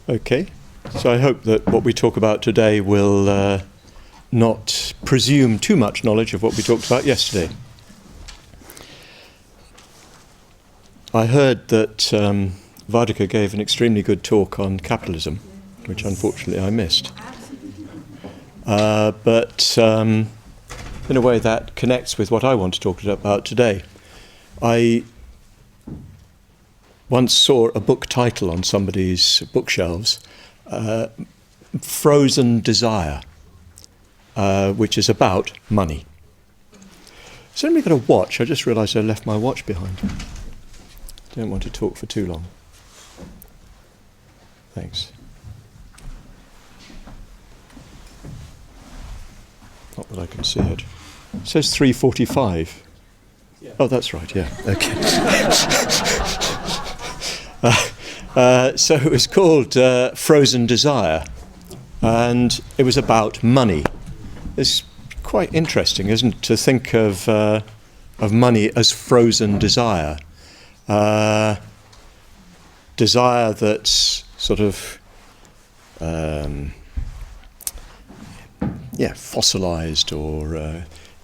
Okay, so I hope that what we talk about today will not presume too much knowledge of what we talked about yesterday. I heard that Vardika gave an extremely good talk on capitalism, which unfortunately I missed. But in a way that connects with what I want to talk about today. I once saw a book title on somebody's bookshelves, Frozen Desire, which is about money. Has anybody got a watch? I just realised I left my watch behind. Don't want to talk for too long. Thanks. Not that I can see it. It says 3:45. Yeah. Oh, that's right, yeah. Okay. So it was called Frozen Desire, and it was about money. It's quite interesting, isn't it, to think of money as frozen desire. Desire that's sort of fossilized or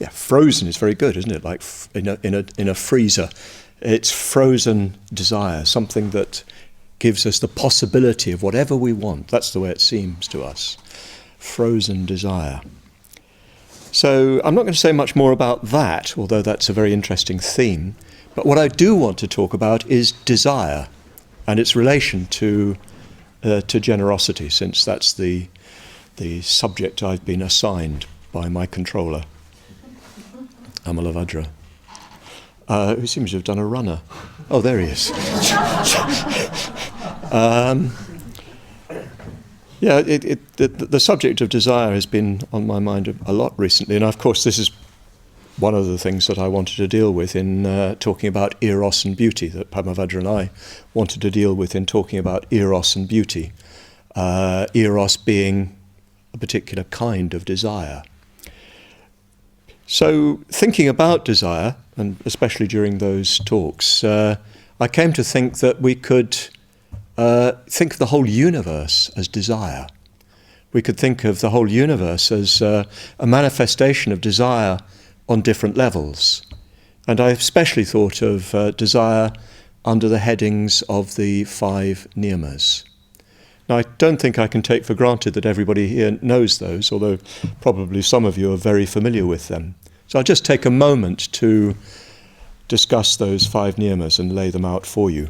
frozen is very good, isn't it? Like in a freezer, it's frozen desire, something that gives us the possibility of whatever we want. That's the way it seems to us. Frozen desire. So I'm not going to say much more about that, although that's a very interesting theme. But what I do want to talk about is desire and its relation to generosity, since that's the subject I've been assigned by my controller, Amalavajra, who seems to have done a runner. Oh, there he is. The subject of desire has been on my mind a lot recently, and of course this is one of the things that I wanted to deal with in talking about eros and beauty, that Padmavajra and I wanted to deal with in talking about eros and beauty. Eros being a particular kind of desire. So thinking about desire, and especially during those talks, I came to think that we could think of the whole universe as desire. We could think of the whole universe as a manifestation of desire on different levels. And I especially thought of desire under the headings of the 5 niyamas. Now, I don't think I can take for granted that everybody here knows those, although probably some of you are very familiar with them. So I'll just take a moment to discuss those 5 niyamas and lay them out for you.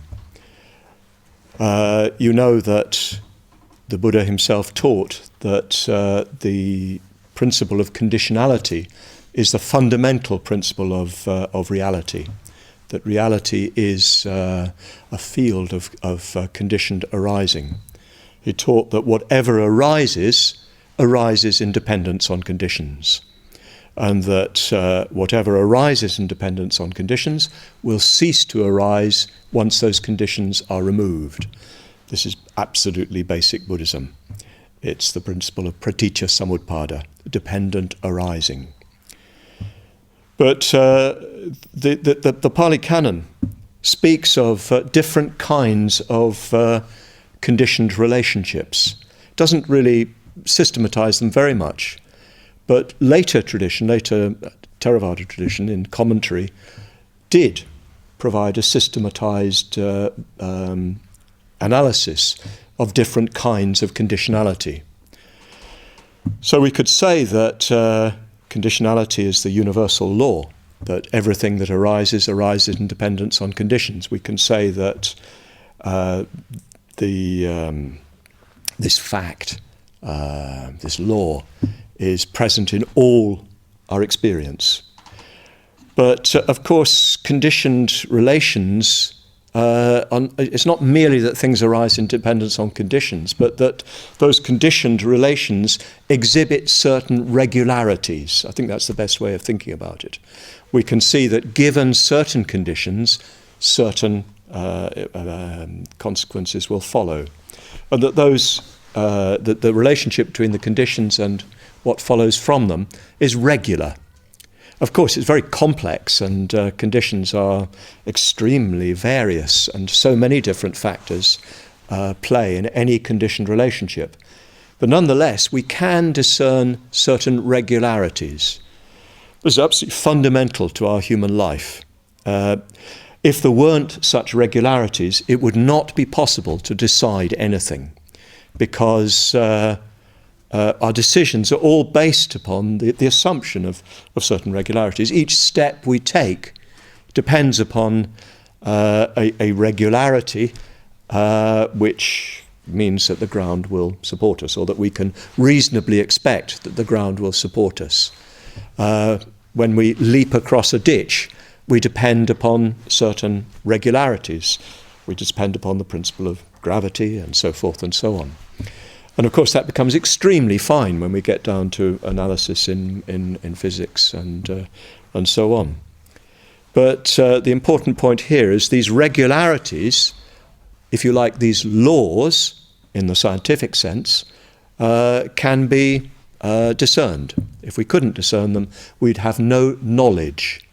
You know that the Buddha himself taught that the principle of conditionality is the fundamental principle of reality, that reality is a field of conditioned arising. He taught that whatever arises in dependence on conditions, and that whatever arises in dependence on conditions will cease to arise once those conditions are removed. This is absolutely basic Buddhism. It's the principle of praticca samutpada, dependent arising. But the Pali Canon speaks of different kinds of conditioned relationships. It doesn't really systematize them very much. But later Theravada tradition in commentary did provide a systematized analysis of different kinds of conditionality. So we could say that conditionality is the universal law, that everything that arises in dependence on conditions. We can say that this fact, this law, is present in all our experience. But of course, conditioned relations, it's not merely that things arise in dependence on conditions, but that those conditioned relations exhibit certain regularities. I think that's the best way of thinking about it. We can see that given certain conditions, certain consequences will follow. And that that the relationship between the conditions and what follows from them is regular. Of course, it's very complex, and conditions are extremely various, and so many different factors play in any conditioned relationship. But nonetheless, we can discern certain regularities. This is absolutely fundamental to our human life. If there weren't such regularities, it would not be possible to decide anything, because our decisions are all based upon the assumption of certain regularities. Each step we take depends upon a regularity which means that the ground will support us, or that we can reasonably expect that the ground will support us. When we leap across a ditch, we depend upon certain regularities. We depend upon the principle of gravity and so forth and so on. And of course that becomes extremely fine when we get down to analysis in physics and so on. But the important point here is these regularities, if you like, these laws in the scientific sense, can be discerned. If we couldn't discern them, we'd have no knowledge.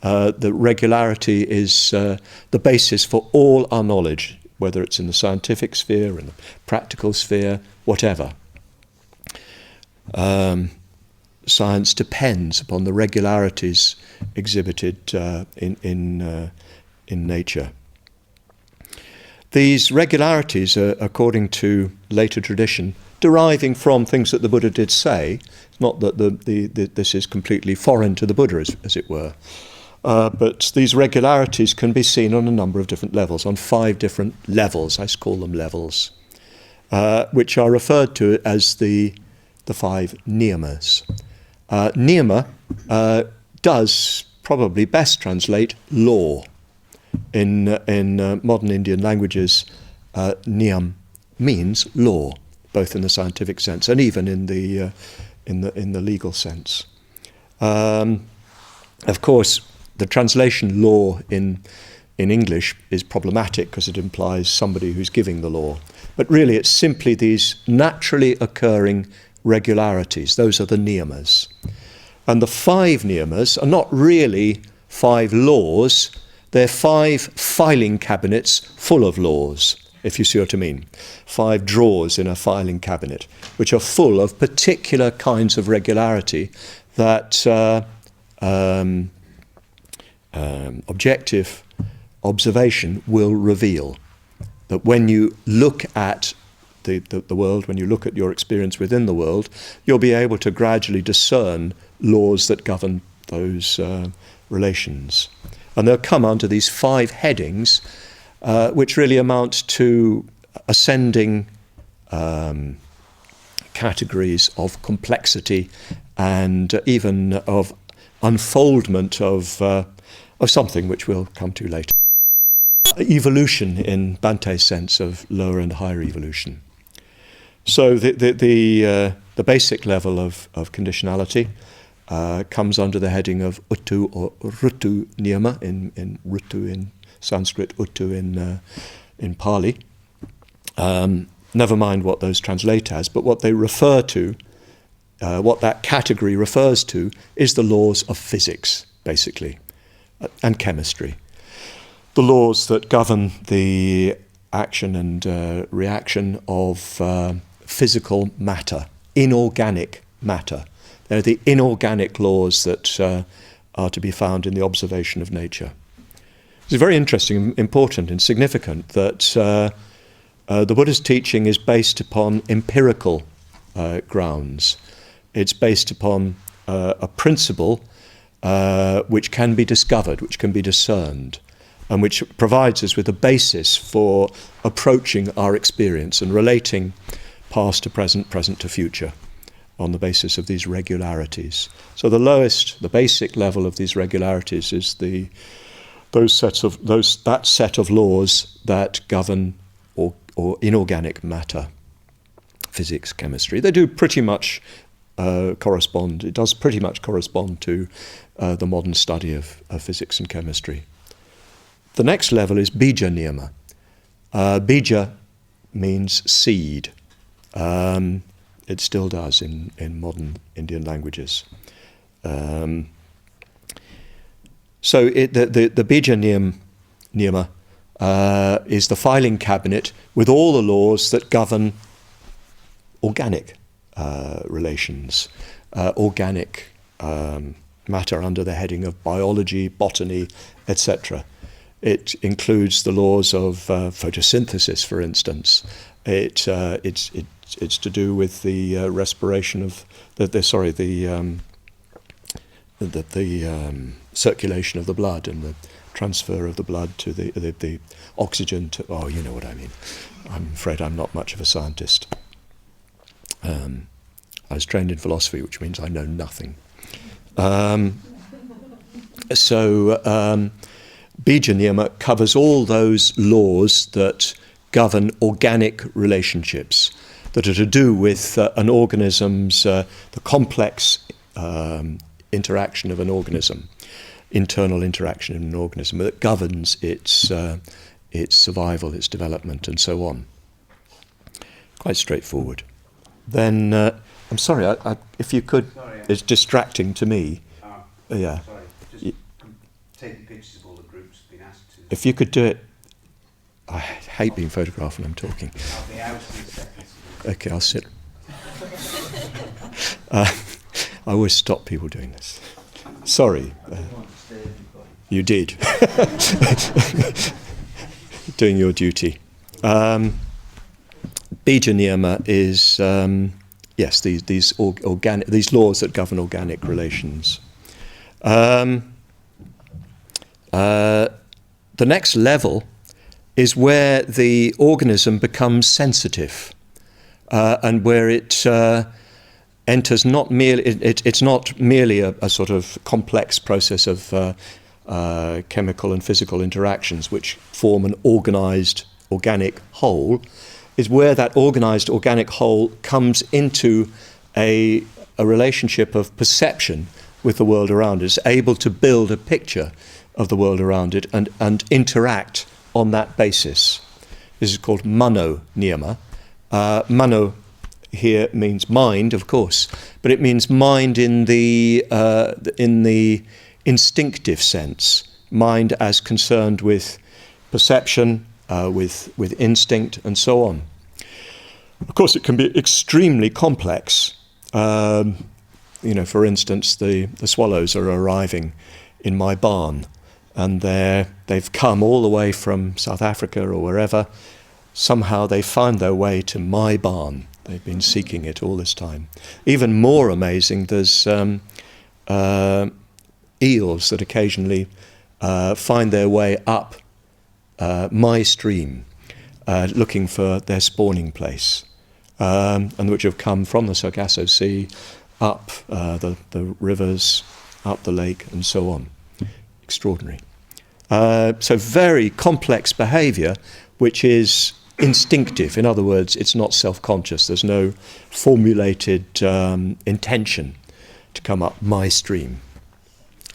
The regularity is the basis for all our knowledge, whether it's in the scientific sphere, in the practical sphere, whatever. Science depends upon the regularities exhibited in nature. These regularities are, according to later tradition, deriving from things that the Buddha did say. It's not that this is completely foreign to the Buddha, as it were. But these regularities can be seen on a number of different levels, on 5 different levels, I call them levels, which are referred to as the 5 niyamas. Niyama does probably best translate law. In modern Indian languages, niyam means law, both in the scientific sense and even in the legal sense. Of course, the translation law in English is problematic because it implies somebody who's giving the law. But really it's simply these naturally occurring regularities. Those are the niyamas. And the 5 niyamas are not really 5 laws, they're 5 filing cabinets full of laws, if you see what I mean. 5 drawers in a filing cabinet, which are full of particular kinds of regularity that objective observation will reveal. That when you look at the world, when you look at your experience within the world, you'll be able to gradually discern laws that govern those relations. And they'll come under these 5 headings, which really amount to ascending categories of complexity and even of unfoldment of something which we'll come to later. Evolution in Bante's sense of lower and higher evolution. So the basic level of conditionality comes under the heading of Uttu or Rutu Niyama, in Rutu in Sanskrit, Uttu in Pali. Never mind what those translate as, but what they refer to, what that category refers to, is the laws of physics, basically, and chemistry. The laws that govern the action and reaction of physical matter, inorganic matter. They're the inorganic laws that are to be found in the observation of nature. It's very interesting, important and significant that the Buddha's teaching is based upon empirical grounds. It's based upon a principle which can be discovered, which can be discerned, and which provides us with a basis for approaching our experience and relating past to present, present to future, on the basis of these regularities. So the lowest, the basic level of these regularities is that set of laws that govern or inorganic matter, physics, chemistry. They do pretty much correspond. It does pretty much correspond to the modern study of physics and chemistry. The next level is bija niyama. Bija means seed. It still does in modern Indian languages. So the bija niyama is the filing cabinet with all the laws that govern organic relations, organic matter under the heading of biology, botany, etc. It includes the laws of photosynthesis, for instance. It's to do with the respiration of the circulation of the blood and the transfer of the blood to the oxygen to. Oh, you know what I mean. I'm afraid I'm not much of a scientist. I was trained in philosophy, which means I know nothing. Bija Niyama covers all those laws that govern organic relationships that are to do with an organism's, the complex interaction of an organism, internal interaction in an organism that governs its survival, its development, and so on. Quite straightforward. Then, I'm sorry, if you could, it's distracting to me. Yeah. Sorry, just taking pictures of all the groups being asked to. If you could do it, I hate being photographed when I'm talking. I'll be out in seconds. Okay, I'll sit. I always stop people doing this. Sorry. You did. Doing your duty. Bija Niyama is, yes, these organic, these laws that govern organic relations. The next level is where the organism becomes sensitive, and where it enters not merely, it's not merely a sort of complex process of chemical and physical interactions which form an organized organic whole, is where that organized organic whole comes into a relationship of perception with the world around it. It's able to build a picture of the world around it and interact on that basis. This is called mano niyama. Mano here means mind, of course, but it means mind in the instinctive sense, mind as concerned with perception, with instinct, and so on. Of course, it can be extremely complex. For instance, the swallows are arriving in my barn, and they've come all the way from South Africa or wherever. Somehow they find their way to my barn. They've been seeking it all this time. Even more amazing, there's eels that occasionally find their way up my stream, looking for their spawning place, and which have come from the Sargasso Sea, up the rivers, up the lake, and so on. Extraordinary. So very complex behaviour, which is instinctive. In other words, it's not self-conscious. There's no formulated intention to come up my stream.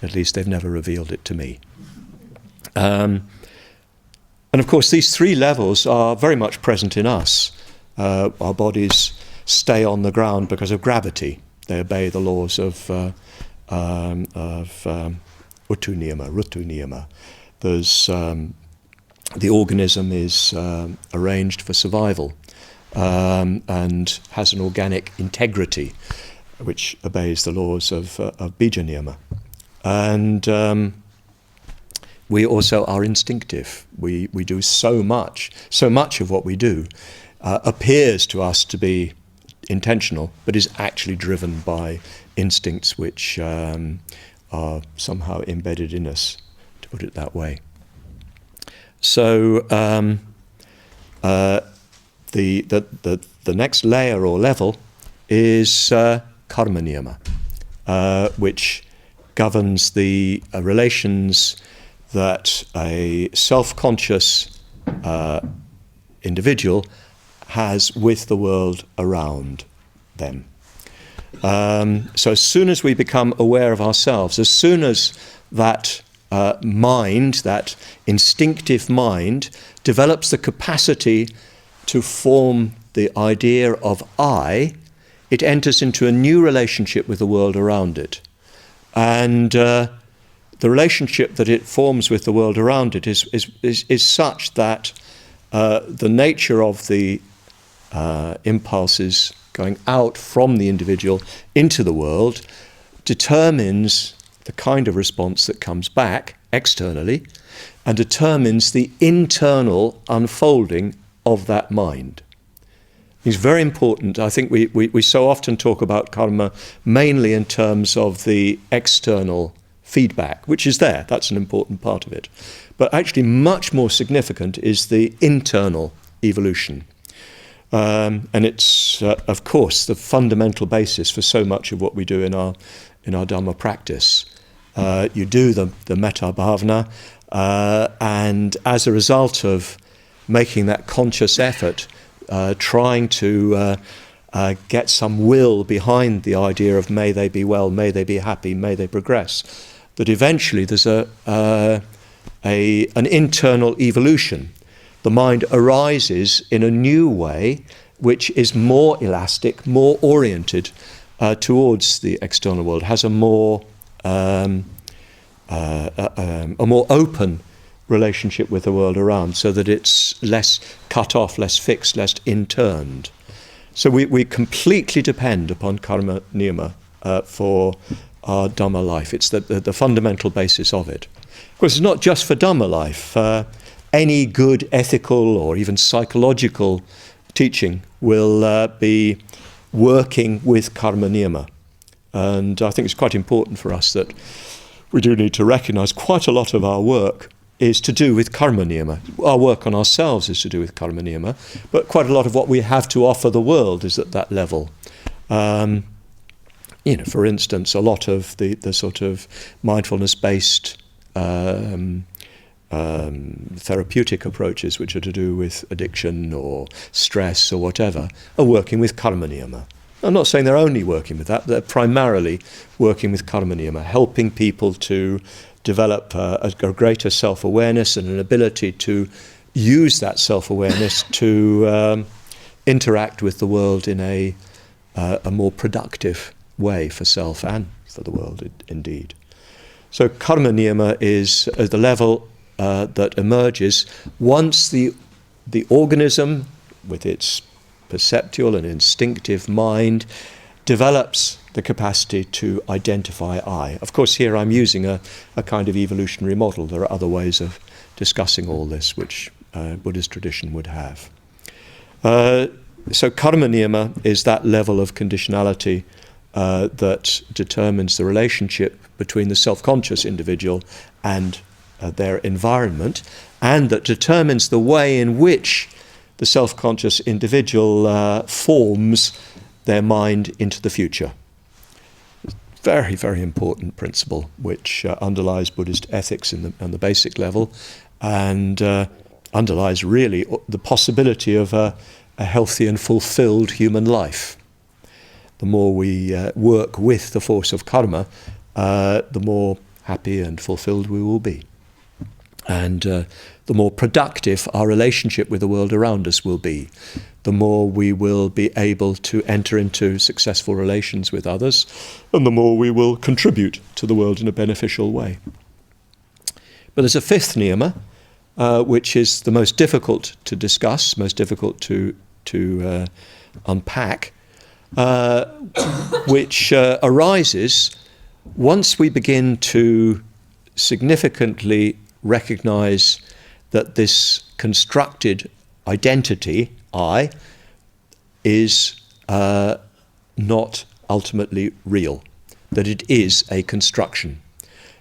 At least they've never revealed it to me. And of course, these three levels are very much present in us. Our bodies stay on the ground because of gravity. They obey the laws of Uttu Niyama, Rutu Niyama. There's the organism is arranged for survival and has an organic integrity, which obeys the laws of Bija Niyama. And we also are instinctive. We do so much of what we do appears to us to be intentional, but is actually driven by instincts which are somehow embedded in us, to put it that way. So the next layer or level is karma niyama, which governs the relations that a self-conscious individual has with the world around them. So as soon as we become aware of ourselves, as soon as that mind, that instinctive mind, develops the capacity to form the idea of I, it enters into a new relationship with the world around it. And the relationship that it forms with the world around it is such that the nature of the impulses going out from the individual into the world determines the kind of response that comes back externally and determines the internal unfolding of that mind. It's very important. I think we so often talk about karma mainly in terms of the external feedback, which is there. That's an important part of it. But actually much more significant is the internal evolution. And it's, of course, the fundamental basis for so much of what we do in our Dhamma practice. You do the metta bhavana, and as a result of making that conscious effort, trying to get some will behind the idea of may they be well, may they be happy, may they progress, that eventually there's an internal evolution. The mind arises in a new way which is more elastic, more oriented towards the external world, has a more open relationship with the world around, so that it's less cut off, less fixed, less interned. So we completely depend upon karma niyama for our Dhamma life. It's the fundamental basis of it. Of course, it's not just for Dhamma life. Any good ethical or even psychological teaching will be working with karma niyama. And I think it's quite important for us that we do need to recognize quite a lot of our work is to do with karma niyama. Our work on ourselves is to do with karma niyama, but quite a lot of what we have to offer the world is at that level. For instance, a lot of the sort of mindfulness-based therapeutic approaches which are to do with addiction or stress or whatever are working with karma niyama. I'm not saying they're only working with that, they're primarily working with karma niyama, helping people to develop a greater self-awareness and an ability to use that self-awareness to interact with the world in a more productive way for self and for the world indeed. So karma niyama is the level that emerges once the organism, with its perceptual and instinctive mind, develops the capacity to identify I. Of course, here I'm using a kind of evolutionary model. There are other ways of discussing all this, which Buddhist tradition would have. So karma niyama is that level of conditionality that determines the relationship between the self-conscious individual and their environment, and that determines the way in which the self-conscious individual forms their mind into the future. Very, very important principle which underlies Buddhist ethics on the basic level, and underlies really the possibility of a healthy and fulfilled human life. The more we work with the force of karma, the more happy and fulfilled we will be. And the more productive our relationship with the world around us will be. The more we will be able to enter into successful relations with others, and the more we will contribute to the world in a beneficial way. But there's a fifth niyama, which is the most difficult to discuss, most difficult to unpack, which arises once we begin to significantly recognize that this constructed identity, I, is not ultimately real, that it is a construction.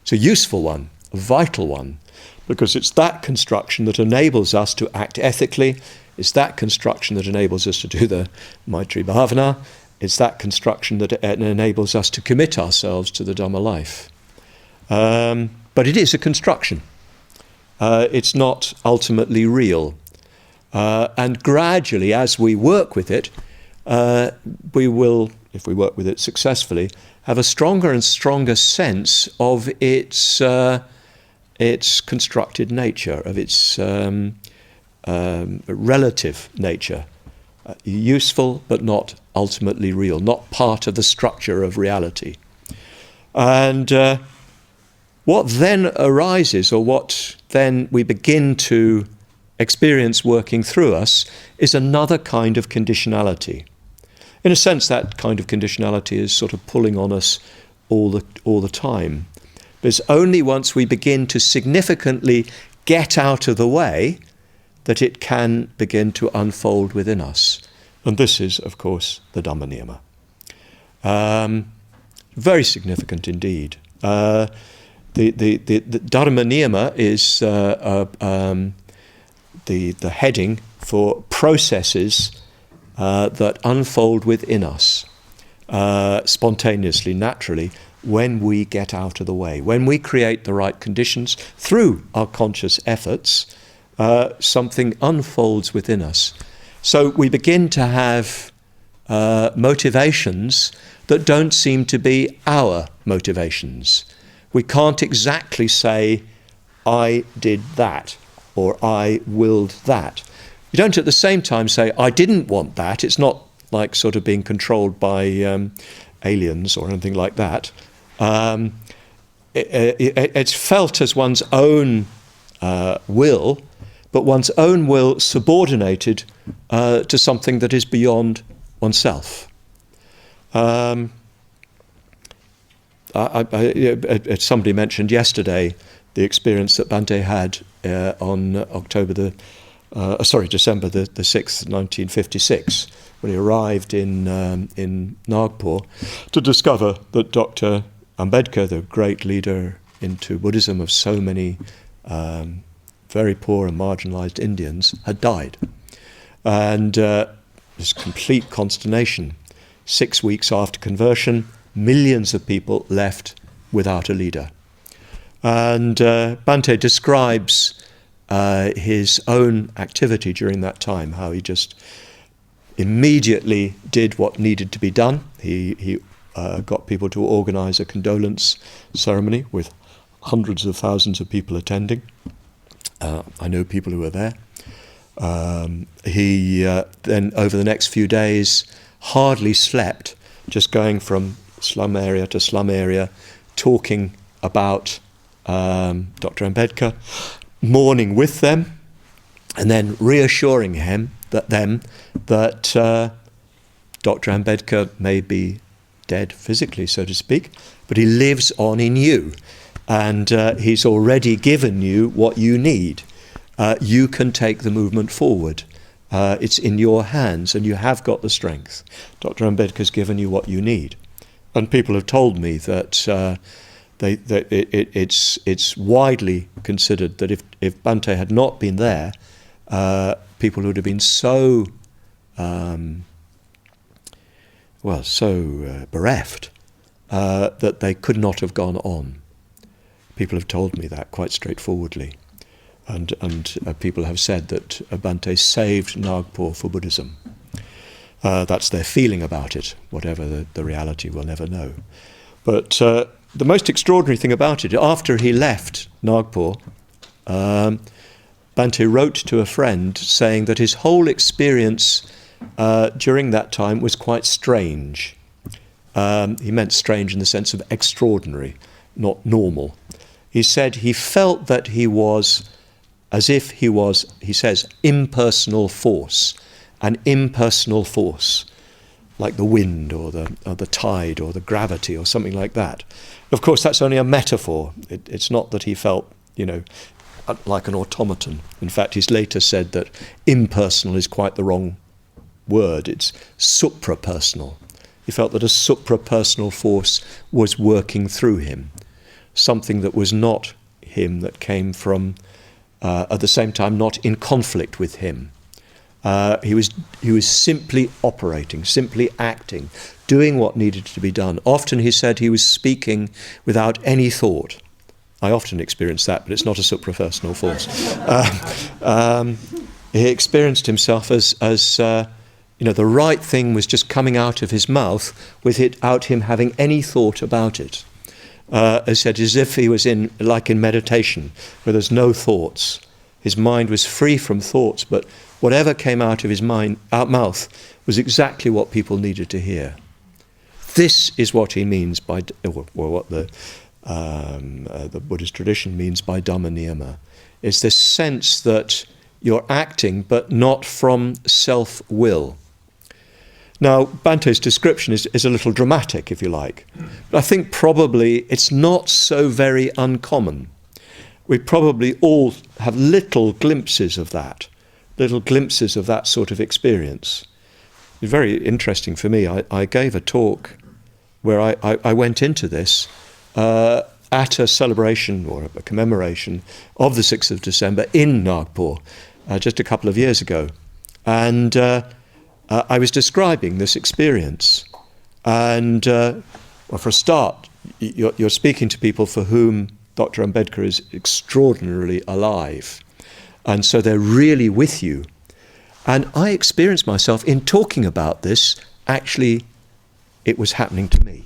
It's a useful one, a vital one, because it's that construction that enables us to act ethically, it's that construction that enables us to do the Maitri Bhavana, it's that construction that enables us to commit ourselves to the Dhamma life. But it is a construction. It's not ultimately real. And gradually, as we work with it, we will, if we work with it successfully, have a stronger and stronger sense of its constructed nature, of its relative nature. Useful, but not ultimately real, not part of the structure of reality. And What then arises, or what then we begin to experience working through us, is another kind of conditionality. In a sense, that kind of conditionality is sort of pulling on us all the time. But it's only once we begin to significantly get out of the way that it can begin to unfold within us. And this is, of course, the Dhamma Niyama. Very significant indeed. The Dharma Niyama is the heading for processes that unfold within us spontaneously, naturally, when we get out of the way. When we create the right conditions through our conscious efforts, something unfolds within us. So we begin to have motivations that don't seem to be our motivations. We can't exactly say, I did that, or I willed that. You don't at the same time say, I didn't want that. It's not like sort of being controlled by aliens or anything like that. It's felt as one's own will, but one's own will subordinated to something that is beyond oneself. Somebody mentioned yesterday the experience that Bhante had on December the 6th, 1956, when he arrived in Nagpur to discover that Dr. Ambedkar, the great leader into Buddhism of so many very poor and marginalized Indians, had died. And this complete consternation. 6 weeks after conversion, millions of people left without a leader. And Bhante describes his own activity during that time, how he just immediately did what needed to be done. He got people to organize a condolence ceremony with hundreds of thousands of people attending. I know people who were there. He then, over the next few days, hardly slept, just going from slum area to slum area, talking about Dr. Ambedkar, mourning with them, and then reassuring them that Dr. Ambedkar may be dead physically, so to speak, but he lives on in you, and he's already given you what you need. You can take the movement forward. It's in your hands, and you have got the strength. Dr. Ambedkar's given you what you need. And people have told me that it's widely considered that if Bhante had not been there, people would have been so bereft that they could not have gone on. People have told me that quite straightforwardly. And people have said that Bhante saved Nagpur for Buddhism. That's their feeling about it. Whatever the reality, we'll never know. But the most extraordinary thing about it, after he left Nagpur, Bhante wrote to a friend saying that his whole experience during that time was quite strange. He meant strange in the sense of extraordinary, not normal. He said he felt that he was, as if he was, he says, impersonal force, an impersonal force, like the wind or the tide or the gravity or something like that. Of course, that's only a metaphor. It's not that he felt, like an automaton. In fact, he's later said that impersonal is quite the wrong word. It's suprapersonal. He felt that a suprapersonal force was working through him, something that was not him, that came from, at the same time, not in conflict with him. He was simply operating, simply acting, doing what needed to be done. Often he said he was speaking without any thought. I often experience that, but it's not a suprapersonal force. He experienced himself as the right thing was just coming out of his mouth without him having any thought about it. He said as if he was in meditation, where there's no thoughts. His mind was free from thoughts, but whatever came out of his mouth was exactly what people needed to hear. This is what he means by, or what the the Buddhist tradition means by Dhamma niyama. It's this sense that you're acting but not from self-will. Now, Bante's description is a little dramatic, if you like, but I think probably it's not so very uncommon. We probably all have little glimpses of that sort of experience. It's very interesting for me. I gave a talk where I went into this at a celebration or a commemoration of the 6th of December in Nagpur just a couple of years ago. And I was describing this experience. And well, for a start, you're speaking to people for whom Dr. Ambedkar is extraordinarily alive. And so they're really with you. And I experienced myself in talking about this, actually, it was happening to me.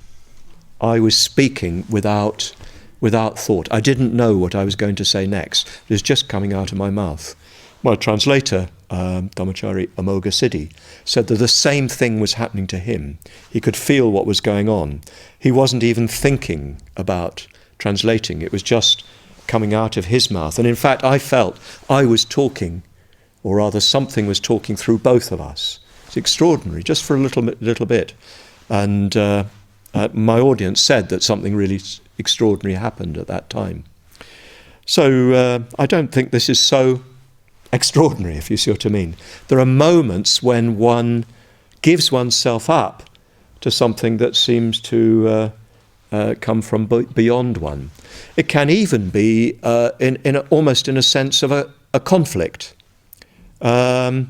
I was speaking without thought. I didn't know what I was going to say next. It was just coming out of my mouth. My translator, Dhammachari Amoga Siddhi, said that the same thing was happening to him. He could feel what was going on. He wasn't even thinking about translating. It was just coming out of his mouth. And in fact, I felt I was talking, or rather something was talking through both of us. It's extraordinary, just for a little bit. And my audience said that something really extraordinary happened at that time. So I don't think this is so extraordinary, if you see what I mean. There are moments when one gives oneself up to something that seems to come from beyond one. It can even be almost in a sense of a conflict. I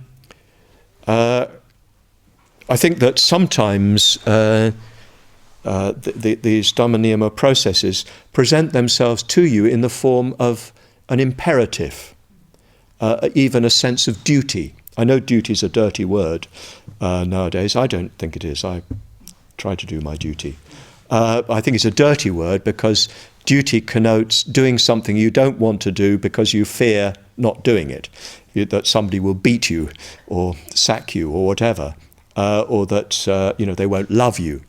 think that sometimes these Dhamma niyama processes present themselves to you in the form of an imperative, even a sense of duty. I know duty is a dirty word nowadays. I don't think it is. I try to do my duty. I think it's a dirty word because duty connotes doing something you don't want to do because you fear not doing it, that somebody will beat you or sack you or whatever, or that they won't love you.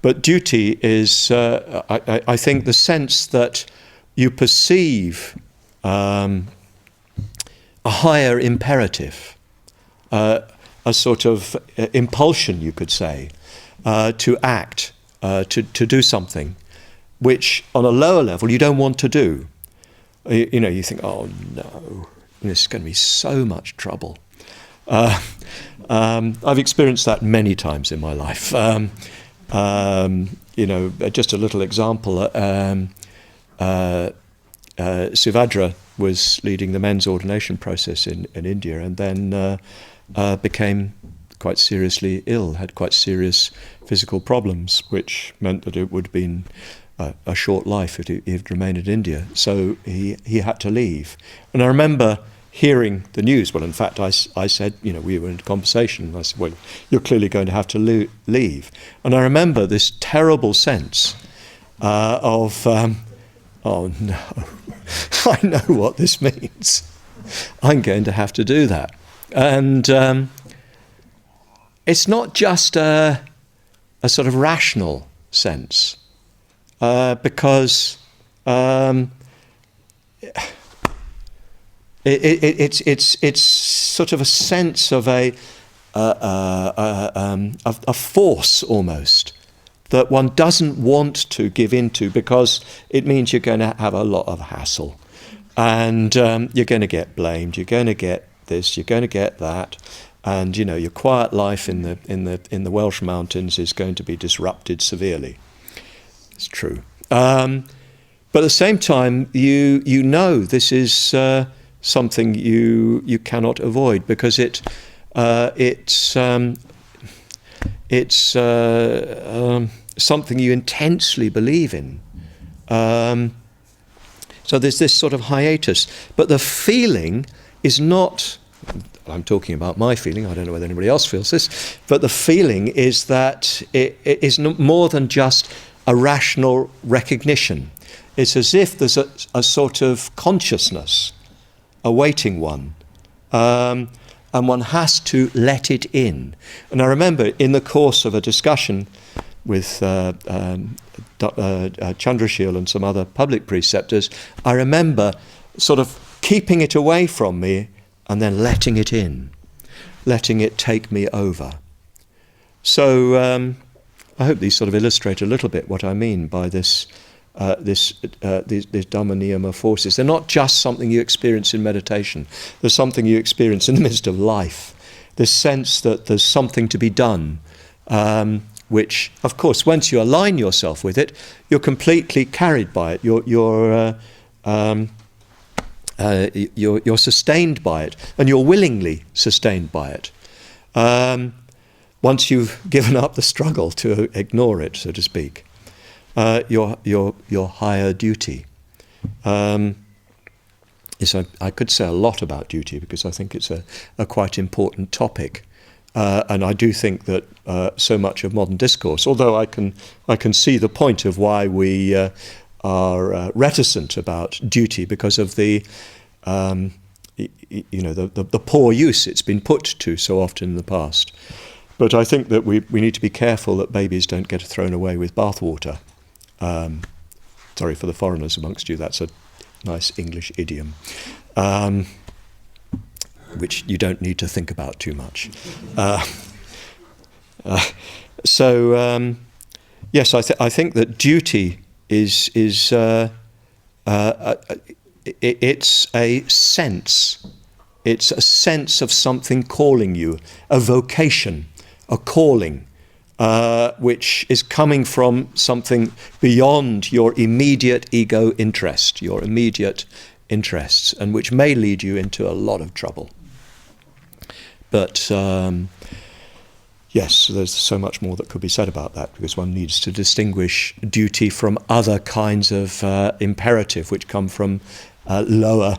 But duty is, I think, the sense that you perceive a higher imperative, a sort of impulsion, you could say, to act, to do something, which on a lower level you don't want to do. You think, oh no, this is going to be so much trouble. I've experienced that many times in my life. Just a little example. Suvadra was leading the men's ordination process in India, and then became quite seriously ill, had quite serious physical problems, which meant that it would have been a short life if he'd remained in India. So he had to leave. And I remember hearing the news. Well, in fact, I said, we were in a conversation. I said, well, you're clearly going to have to leave. And I remember this terrible sense of, oh no, I know what this means. I'm going to have to do that. And it's not just a sort of rational sense, because it's sort of a sense of a force almost that one doesn't want to give into, because it means you're going to have a lot of hassle, and you're going to get blamed, you're going to get this, you're going to get that, and your quiet life in the Welsh mountains is going to be disrupted severely. It's true, but at the same time, you know this is something you cannot avoid, because it's something you intensely believe in. So there's this sort of hiatus, but the feeling is not. I'm talking about my feeling. I don't know whether anybody else feels this, but the feeling is that it is more than just a rational recognition. It's as if there's a sort of consciousness awaiting one, and one has to let it in. And I remember in the course of a discussion with Chandrashil and some other public preceptors, I remember sort of keeping it away from me and then letting it in, letting it take me over. So I hope these sort of illustrate a little bit what I mean by these Dhamma Niyama forces. They're not just something you experience in meditation. There's something you experience in the midst of life. This sense that there's something to be done, which, of course, once you align yourself with it, you're completely carried by it. You're sustained by it, and you're willingly sustained by it. Once you've given up the struggle to ignore it, so to speak, your higher duty. Yes, I could say a lot about duty because I think it's a quite important topic, and I do think that so much of modern discourse, although I can see the point of why we are reticent about duty because of the the poor use it's been put to so often in the past. But I think that we need to be careful that babies don't get thrown away with bathwater. Sorry for the foreigners amongst you, that's a nice English idiom, which you don't need to think about too much. Yes, I think that duty is it's a sense. It's a sense of something calling you, a vocation, a calling, which is coming from something beyond your immediate ego interest, your immediate interests, and which may lead you into a lot of trouble. But yes, there's so much more that could be said about that, because one needs to distinguish duty from other kinds of imperative, which come from lower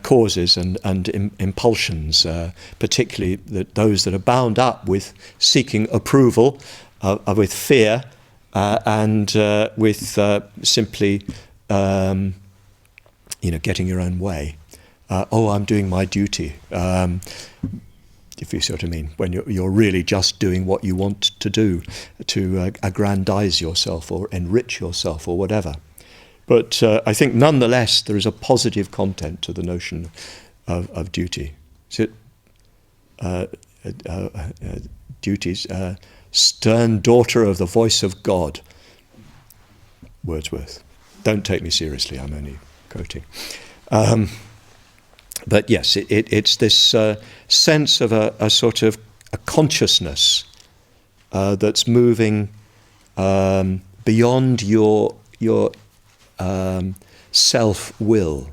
causes and impulsions, particularly those that are bound up with seeking approval, with fear, and with simply, getting your own way. I'm doing my duty. If you see what I mean, when you're really just doing what you want to do to aggrandize yourself or enrich yourself or whatever. But I think nonetheless there is a positive content to the notion of duty. Is it duties? Stern daughter of the voice of God. Wordsworth. Don't take me seriously, I'm only quoting. But yes, it's this sense of a sort of a consciousness that's moving beyond your self-will.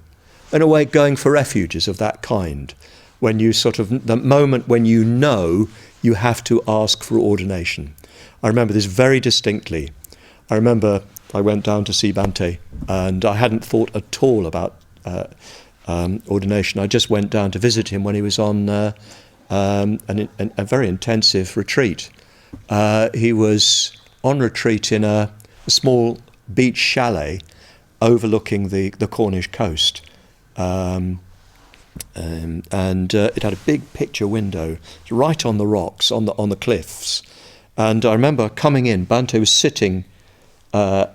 In a way, going for refuges of that kind. When you the moment when you know you have to ask for ordination. I remember this very distinctly. I remember I went down to see Bhante, and I hadn't thought at all about ordination. I just went down to visit him when he was on a very intensive retreat. He was on retreat in a small beach chalet overlooking the Cornish coast, and it had a big picture window right on the rocks, on the cliffs. And I remember coming in, Bhante was sitting to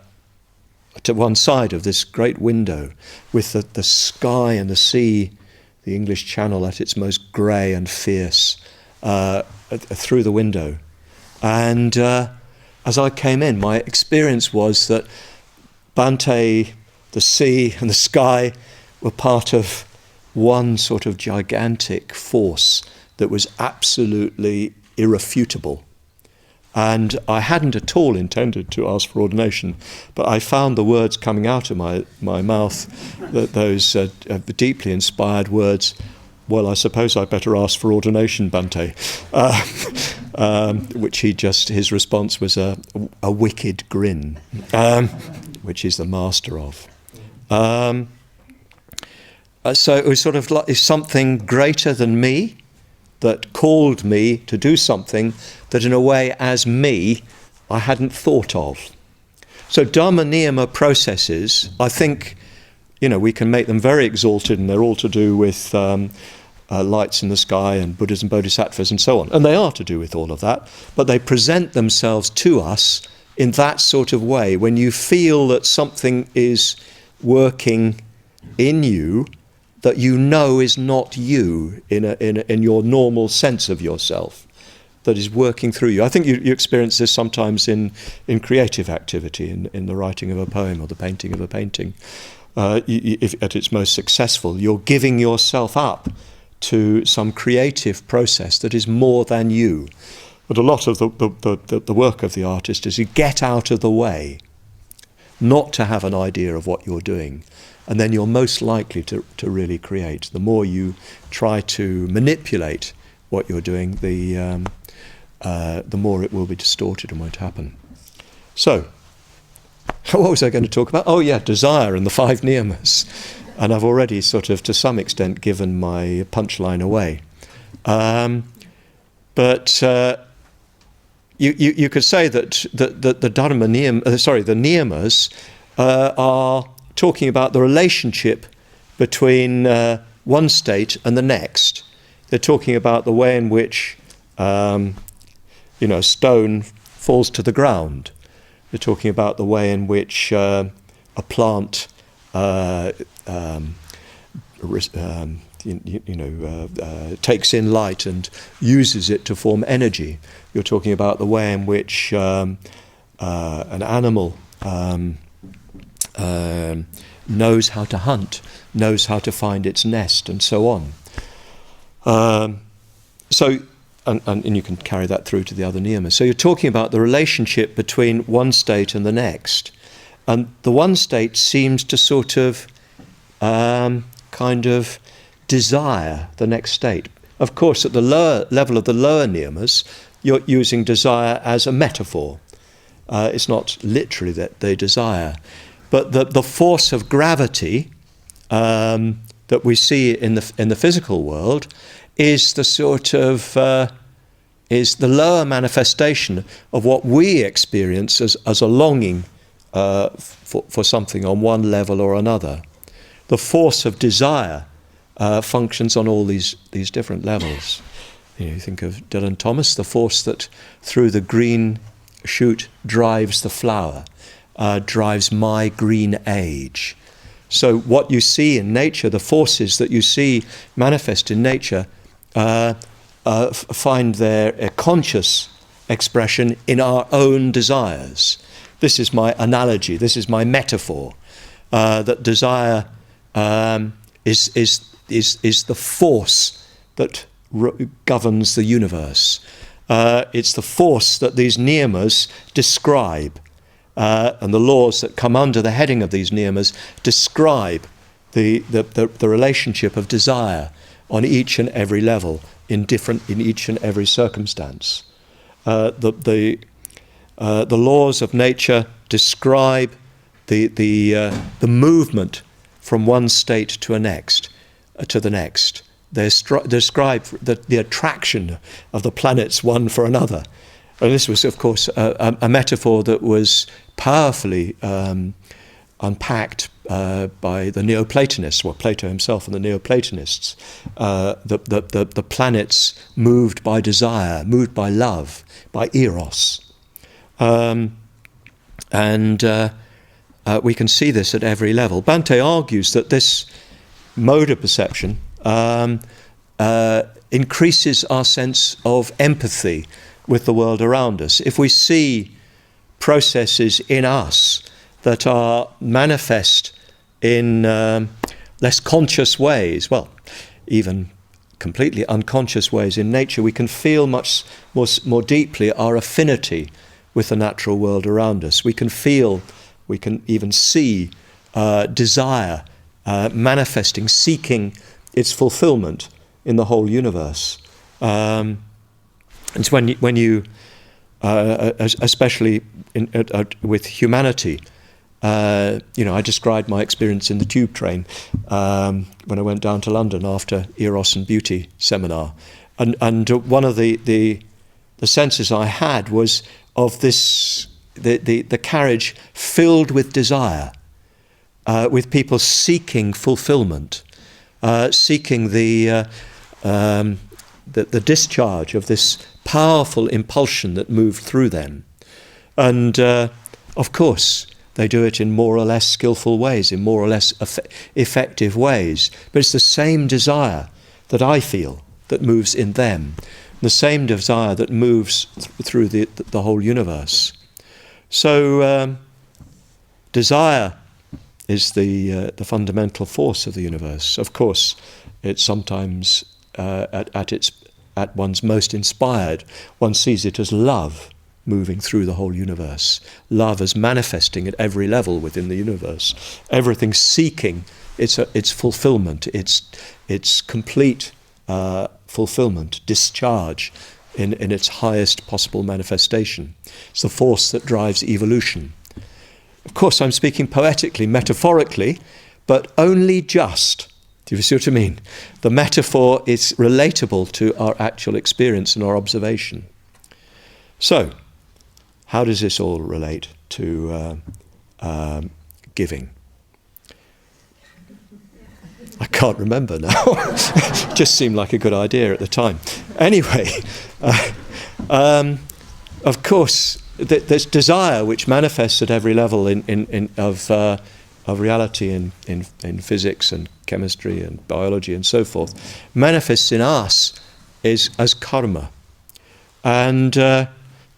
one side of this great window with the sky and the sea, the English Channel at its most grey and fierce through the window. And as I came in, my experience was that Bhante, the sea and the sky were part of one sort of gigantic force that was absolutely irrefutable. And I hadn't at all intended to ask for ordination, but I found the words coming out of my mouth, those deeply inspired words, well, I suppose I better ask for ordination, Bhante, which his response was a wicked grin, which he's the master of. So it was sort of like something greater than me that called me to do something that in a way as me I hadn't thought of. So Dhamma Niyama processes, I think, we can make them very exalted, and they're all to do with lights in the sky and Buddhas and Bodhisattvas and so on. And they are to do with all of that, but they present themselves to us in that sort of way, when you feel that something is working in you that you know is not you in your normal sense of yourself, that is working through you. I think you experience this sometimes in creative activity, in the writing of a poem or the painting of a painting. If at its most successful, you're giving yourself up to some creative process that is more than you. But a lot of the work of the artist is you get out of the way, not to have an idea of what you're doing, and then you're most likely to really create. The more you try to manipulate what you're doing, the more it will be distorted and won't happen. So, what was I going to talk about? Oh yeah, desire and the 5 niyamas. And I've already sort of, to some extent, given my punchline away. But you could say that the Dharma niyam, the niyamas are talking about the relationship between one state and the next. They're talking about the way in which stone falls to the ground. They're talking about the way in which a plant takes in light and uses it to form energy. You're talking about the way in which an animal knows how to hunt, knows how to find its nest, and so on. And you can carry that through to the other niyamas. So you're talking about the relationship between one state and the next. And the one state seems to sort of kind of desire the next state. Of course, at the lower level of the lower niyamas, you're using desire as a metaphor. It's not literally that they desire. But the force of gravity that we see in the physical world is the sort of is the lower manifestation of what we experience as a longing for something on one level or another. The force of desire functions on all these different levels. You think of Dylan Thomas, the force that through the green shoot drives the flower, drives my green age. So what you see in nature, the forces that you see manifest in nature, find their conscious expression in our own desires. This is my analogy, this is my metaphor, that desire is the force that governs the universe. It's the force that these niyamas describe, and the laws that come under the heading of these niyamas describe the relationship of desire on each and every level, in each and every circumstance. The laws of nature describe the movement from one state to the next. They describe the attraction of the planets one for another. And this was, of course, a metaphor that was powerfully unpacked by the Neoplatonists, well, Plato himself and the Neoplatonists. The planets moved by desire, moved by love, by eros. We can see this at every level. Bhante argues that this mode of perception increases our sense of empathy with the world around us. If we see processes in us that are manifest in less conscious ways, well, even completely unconscious ways in nature, we can feel much more deeply our affinity with the natural world around us. We can feel, we can even see desire manifesting, seeking its fulfillment in the whole universe. It's when you especially with humanity, I described my experience in the tube train when I went down to London after Eros and Beauty seminar, and one of the senses I had was of this the carriage filled with desire, with people seeking fulfillment, seeking the discharge of this powerful impulsion that moved through them. And of course, they do it in more or less skillful ways, in more or less effective ways. But it's the same desire that I feel that moves in them, the same desire that moves through the whole universe. So desire is the fundamental force of the universe. Of course, it's sometimes at one's most inspired, one sees it as love moving through the whole universe. Love as manifesting at every level within the universe. Everything seeking its fulfillment, its complete fulfillment, discharge in its highest possible manifestation. It's the force that drives evolution. Of course, I'm speaking poetically, metaphorically, but only just. Do you see what I mean? The metaphor is relatable to our actual experience and our observation. So, how does this all relate to giving? I can't remember now. Just seemed like a good idea at the time. Anyway, of course, there's desire which manifests at every level of reality in physics and chemistry and biology and so forth, manifests in us as karma. And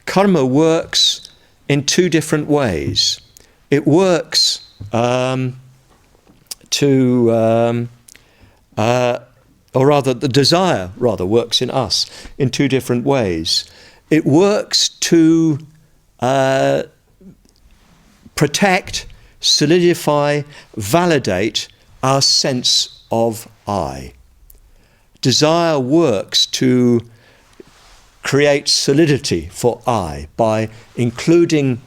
karma works in two different ways. It works or rather the desire rather works in us in two different ways. It works to protect, solidify, validate our sense of I. Desire works to create solidity for I by including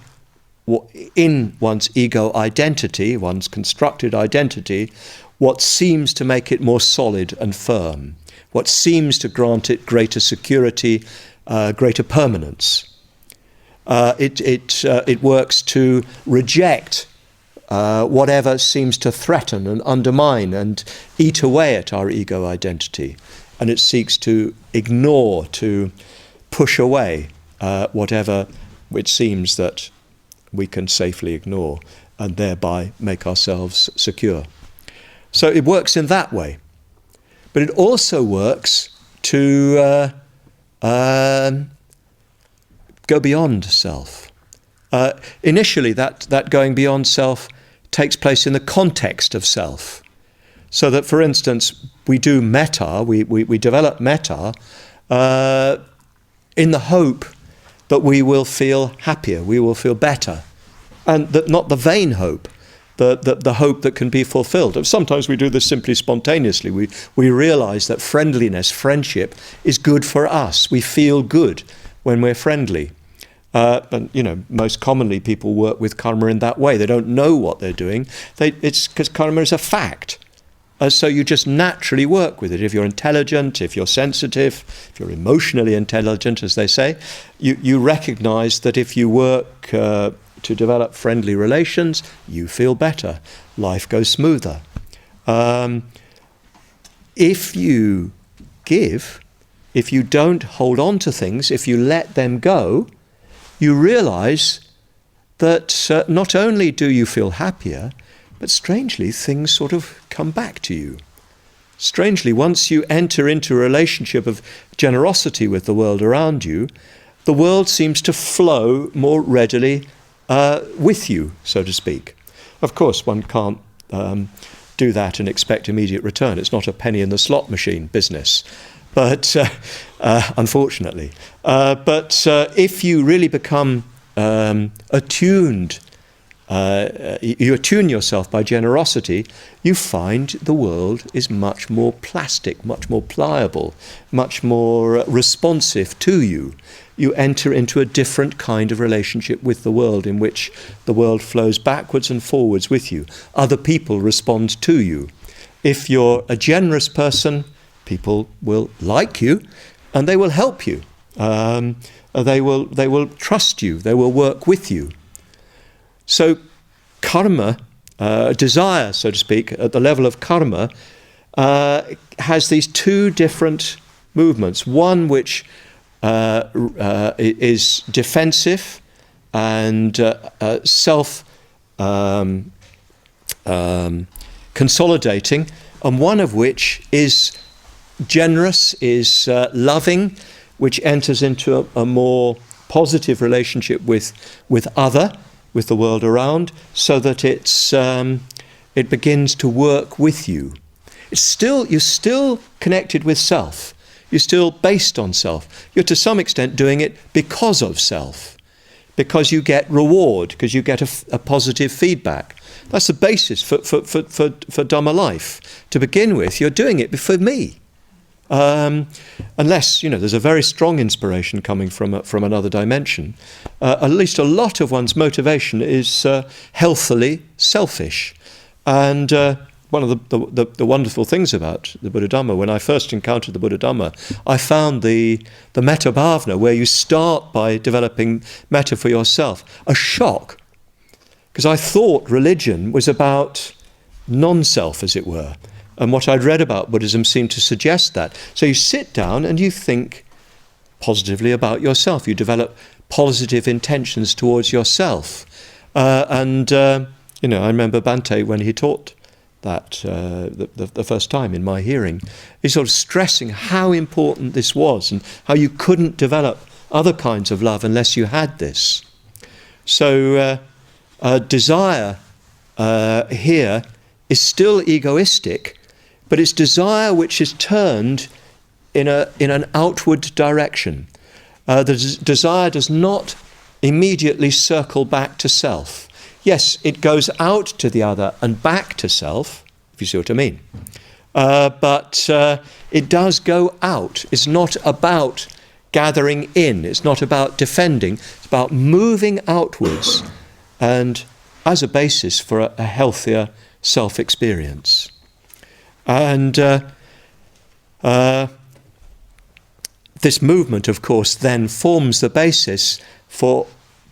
in one's ego identity, one's constructed identity, what seems to make it more solid and firm, what seems to grant it greater security, greater permanence. It works to reject whatever seems to threaten and undermine and eat away at our ego identity. And it seeks to ignore, to push away whatever it seems that we can safely ignore and thereby make ourselves secure. So it works in that way. But it also works to go beyond self. Initially, that going beyond self takes place in the context of self. So that, for instance, we do metta, we develop metta in the hope that we will feel happier, we will feel better. And that not the vain hope, the hope that can be fulfilled. Sometimes we do this simply spontaneously. We realize that friendliness, friendship, is good for us. We feel good when we're friendly. And most commonly people work with karma in that way. They don't know what they're doing. It's because karma is a fact. So you just naturally work with it. If you're intelligent, if you're sensitive, if you're emotionally intelligent, as they say, you recognize that if you work to develop friendly relations, you feel better. Life goes smoother. If you give, if you don't hold on to things, if you let them go, you realize that not only do you feel happier, but strangely, things sort of come back to you. Strangely, once you enter into a relationship of generosity with the world around you, the world seems to flow more readily with you, so to speak. Of course, one can't do that and expect immediate return. It's not a penny in the slot machine business, but unfortunately. But if you really become attuned, you attune yourself by generosity, you find the world is much more plastic, much more pliable, much more responsive to you. You enter into a different kind of relationship with the world in which the world flows backwards and forwards with you. Other people respond to you. If you're a generous person, people will like you and they will help you. They will trust you. They will work with you. So karma, desire, so to speak, at the level of karma, has these two different movements. One which is defensive, and consolidating, and one of which is generous, is loving, which enters into a more positive relationship with the world around, so that it begins to work with you. You're still connected with self. You're still based on self. You're to some extent doing it because of self, because you get reward, because you get a positive feedback. That's the basis for Dhamma life. To begin with, you're doing it for me. Unless, there's a very strong inspiration coming from another dimension. At least a lot of one's motivation is healthily selfish. And one of the wonderful things about the Buddha Dhamma, when I first encountered the Buddha Dhamma, I found the metta bhavana, where you start by developing metta for yourself, a shock. Because I thought religion was about non-self, as it were. And what I'd read about Buddhism seemed to suggest that. So you sit down and you think positively about yourself. You develop positive intentions towards yourself. I remember Bhante, when he taught that the first time in my hearing, he's sort of stressing how important this was and how you couldn't develop other kinds of love unless you had this. So desire here is still egoistic, but it's desire which is turned in an outward direction. The desire does not immediately circle back to self. Yes, it goes out to the other and back to self, if you see what I mean. But it does go out. It's not about gathering in. It's not about defending. It's about moving outwards, and as a basis for a healthier self-experience. And this movement, of course, then forms the basis for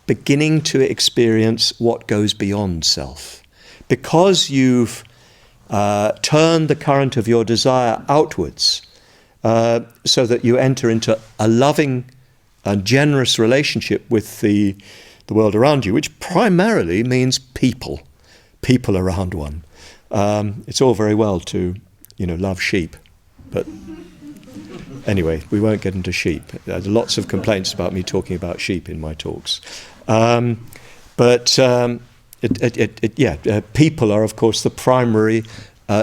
beginning to experience what goes beyond self. Because you've turned the current of your desire outwards, so that you enter into a loving and generous relationship with the world around you, which primarily means people around one. It's all very well to, love sheep, but anyway, we won't get into sheep. There's lots of complaints about me talking about sheep in my talks. People are, of course, the primary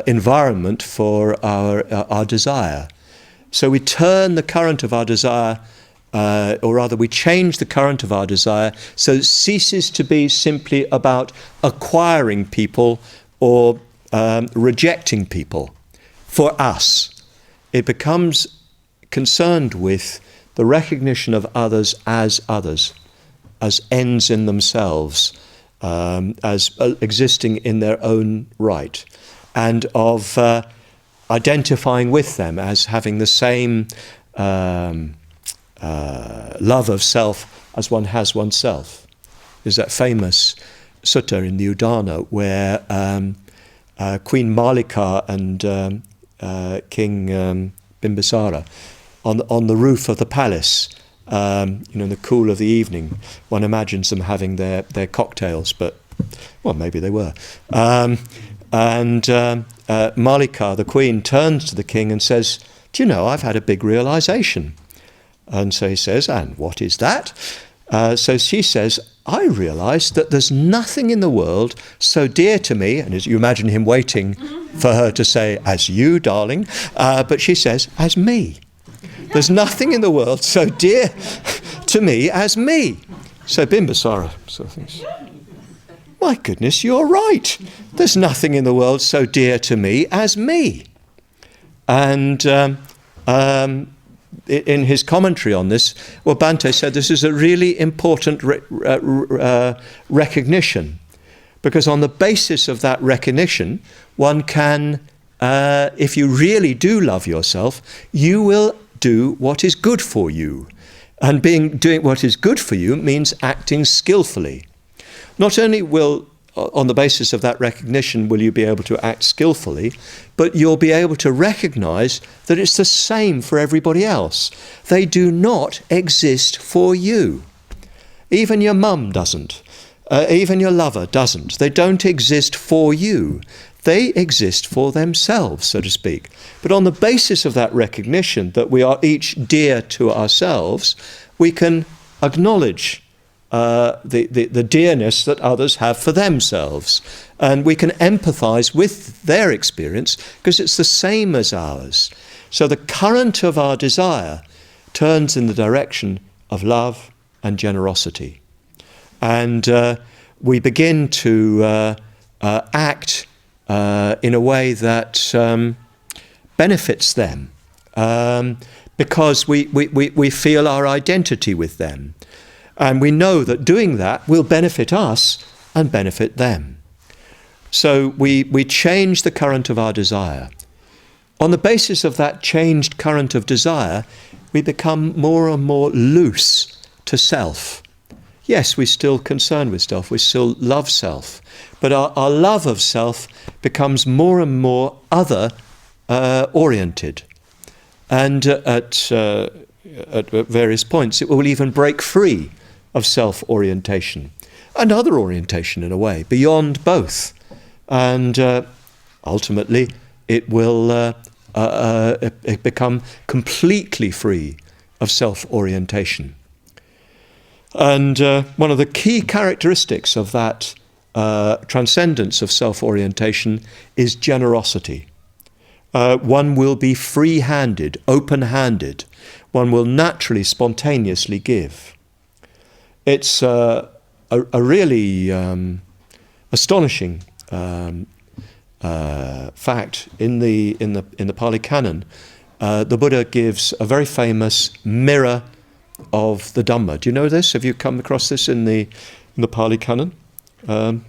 environment for our desire. So we turn the current of our desire, or rather we change the current of our desire, so it ceases to be simply about acquiring people or rejecting people for us. It becomes concerned with the recognition of others, as ends in themselves, as existing in their own right, and of identifying with them as having the same love of self as one has oneself. There's that famous sutta in the Udana where Queen Malika and King Bimbisara on the roof of the palace, in the cool of the evening, one imagines them having their cocktails, but, well, maybe they were. Malika, the queen, turns to the king and says, "Do you know, I've had a big realization." And so he says, "And what is that?" So she says, "I realized that there's nothing in the world so dear to me," and as you imagine him waiting for her to say, "As you, darling," but she says, "As me. There's nothing in the world so dear to me as me." So Bimbisara sort of thinks, "My goodness, you're right. There's nothing in the world so dear to me as me." And in his commentary on this, Bhante said this is a really important recognition, because on the basis of that recognition, one can, if you really do love yourself, you will do what is good for you. And doing what is good for you means acting skillfully. Not only on the basis of that recognition will you be able to act skillfully, but you'll be able to recognize that it's the same for everybody else. They do not exist for you. Even your mum doesn't. Even your lover doesn't. They don't exist for you. They exist for themselves, so to speak. But on the basis of that recognition that we are each dear to ourselves, we can acknowledge the dearness that others have for themselves. And we can empathize with their experience because it's the same as ours. So the current of our desire turns in the direction of love and generosity. And we begin to act in a way that benefits them because we feel our identity with them. And we know that doing that will benefit us and benefit them. So we change the current of our desire. On the basis of that changed current of desire, we become more and more loose to self. Yes, we're still concerned with self, we still love self, but our love of self becomes more and more other oriented. And at various points, it will even break free of self-orientation and other orientation in a way, beyond both. And ultimately, it will become completely free of self-orientation. And one of the key characteristics of that transcendence of self-orientation is generosity. One will be free-handed, open-handed. One will naturally, spontaneously give. It's a really astonishing fact in the Pali Canon. The Buddha gives a very famous mirror of the Dhamma. Do you know this? Have you come across this in the Pali Canon? Got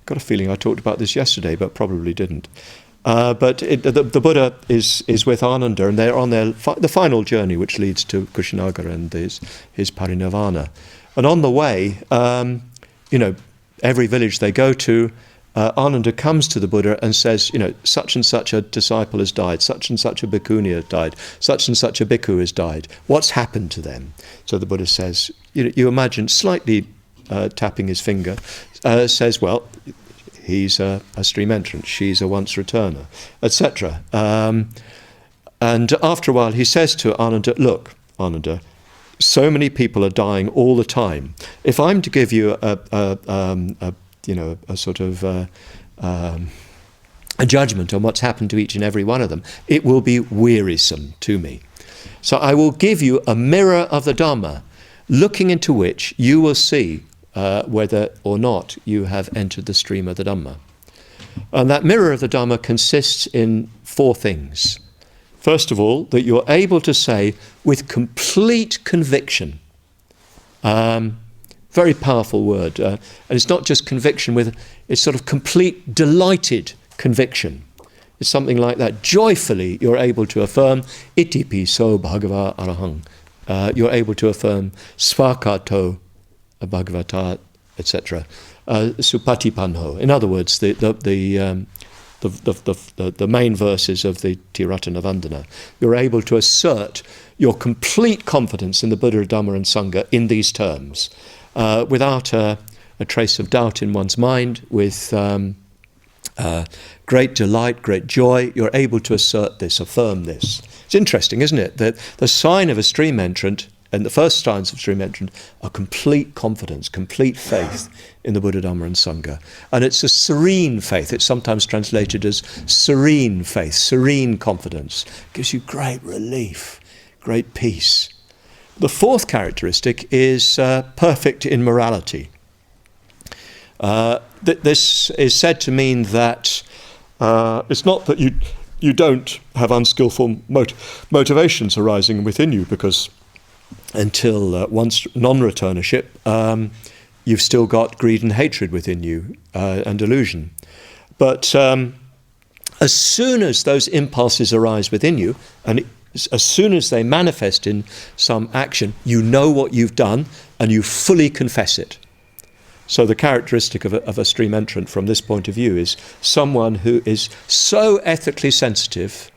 a feeling I talked about this yesterday, but probably didn't. But the Buddha is with Ananda, and they're on the final journey, which leads to Kushinagara and his parinirvana. And on the way, every village they go to, Ananda comes to the Buddha and says, such and such a disciple has died, such and such a bhikkhuni has died, such and such a bhikkhu has died. What's happened to them? So the Buddha says, you imagine, slightly tapping his finger, says, well, he's a stream entrant, she's a once returner, etc. And after a while he says to Ananda, look, Ananda, so many people are dying all the time. If I'm to give you a sort of a judgment on what's happened to each and every one of them, it will be wearisome to me. So I will give you a mirror of the Dhamma, looking into which you will see whether or not you have entered the stream of the Dhamma. And that mirror of the Dhamma consists in 4 things. First of all, that you're able to say with complete conviction, very powerful word, and it's not just conviction, it's sort of complete delighted conviction. It's something like that. Joyfully you're able to affirm, iti piso bhagava arahang. You're able to affirm, svakato bhagavata, etc. Supatipanho. In other words, the main verses of the Triratna Vandana. You're able to assert your complete confidence in the Buddha, Dhamma and Sangha in these terms, without a trace of doubt in one's mind, with great delight, great joy. You're able to assert this, affirm this. It's interesting, isn't it, that the sign of a stream entrant, and the first signs of stream entrant, are complete confidence, complete faith in the Buddha, Dhamma and Sangha. And it's a serene faith. It's sometimes translated as serene faith, serene confidence. It gives you great relief, great peace. The 4th characteristic is perfect in morality. This is said to mean that it's not that you don't have unskillful motivations arising within you, because until once non-returnership, you've still got greed and hatred within you, and delusion. But as soon as those impulses arise within you, and as soon as they manifest in some action, you know what you've done and you fully confess it. So the characteristic of a stream entrant from this point of view is someone who is so ethically sensitive,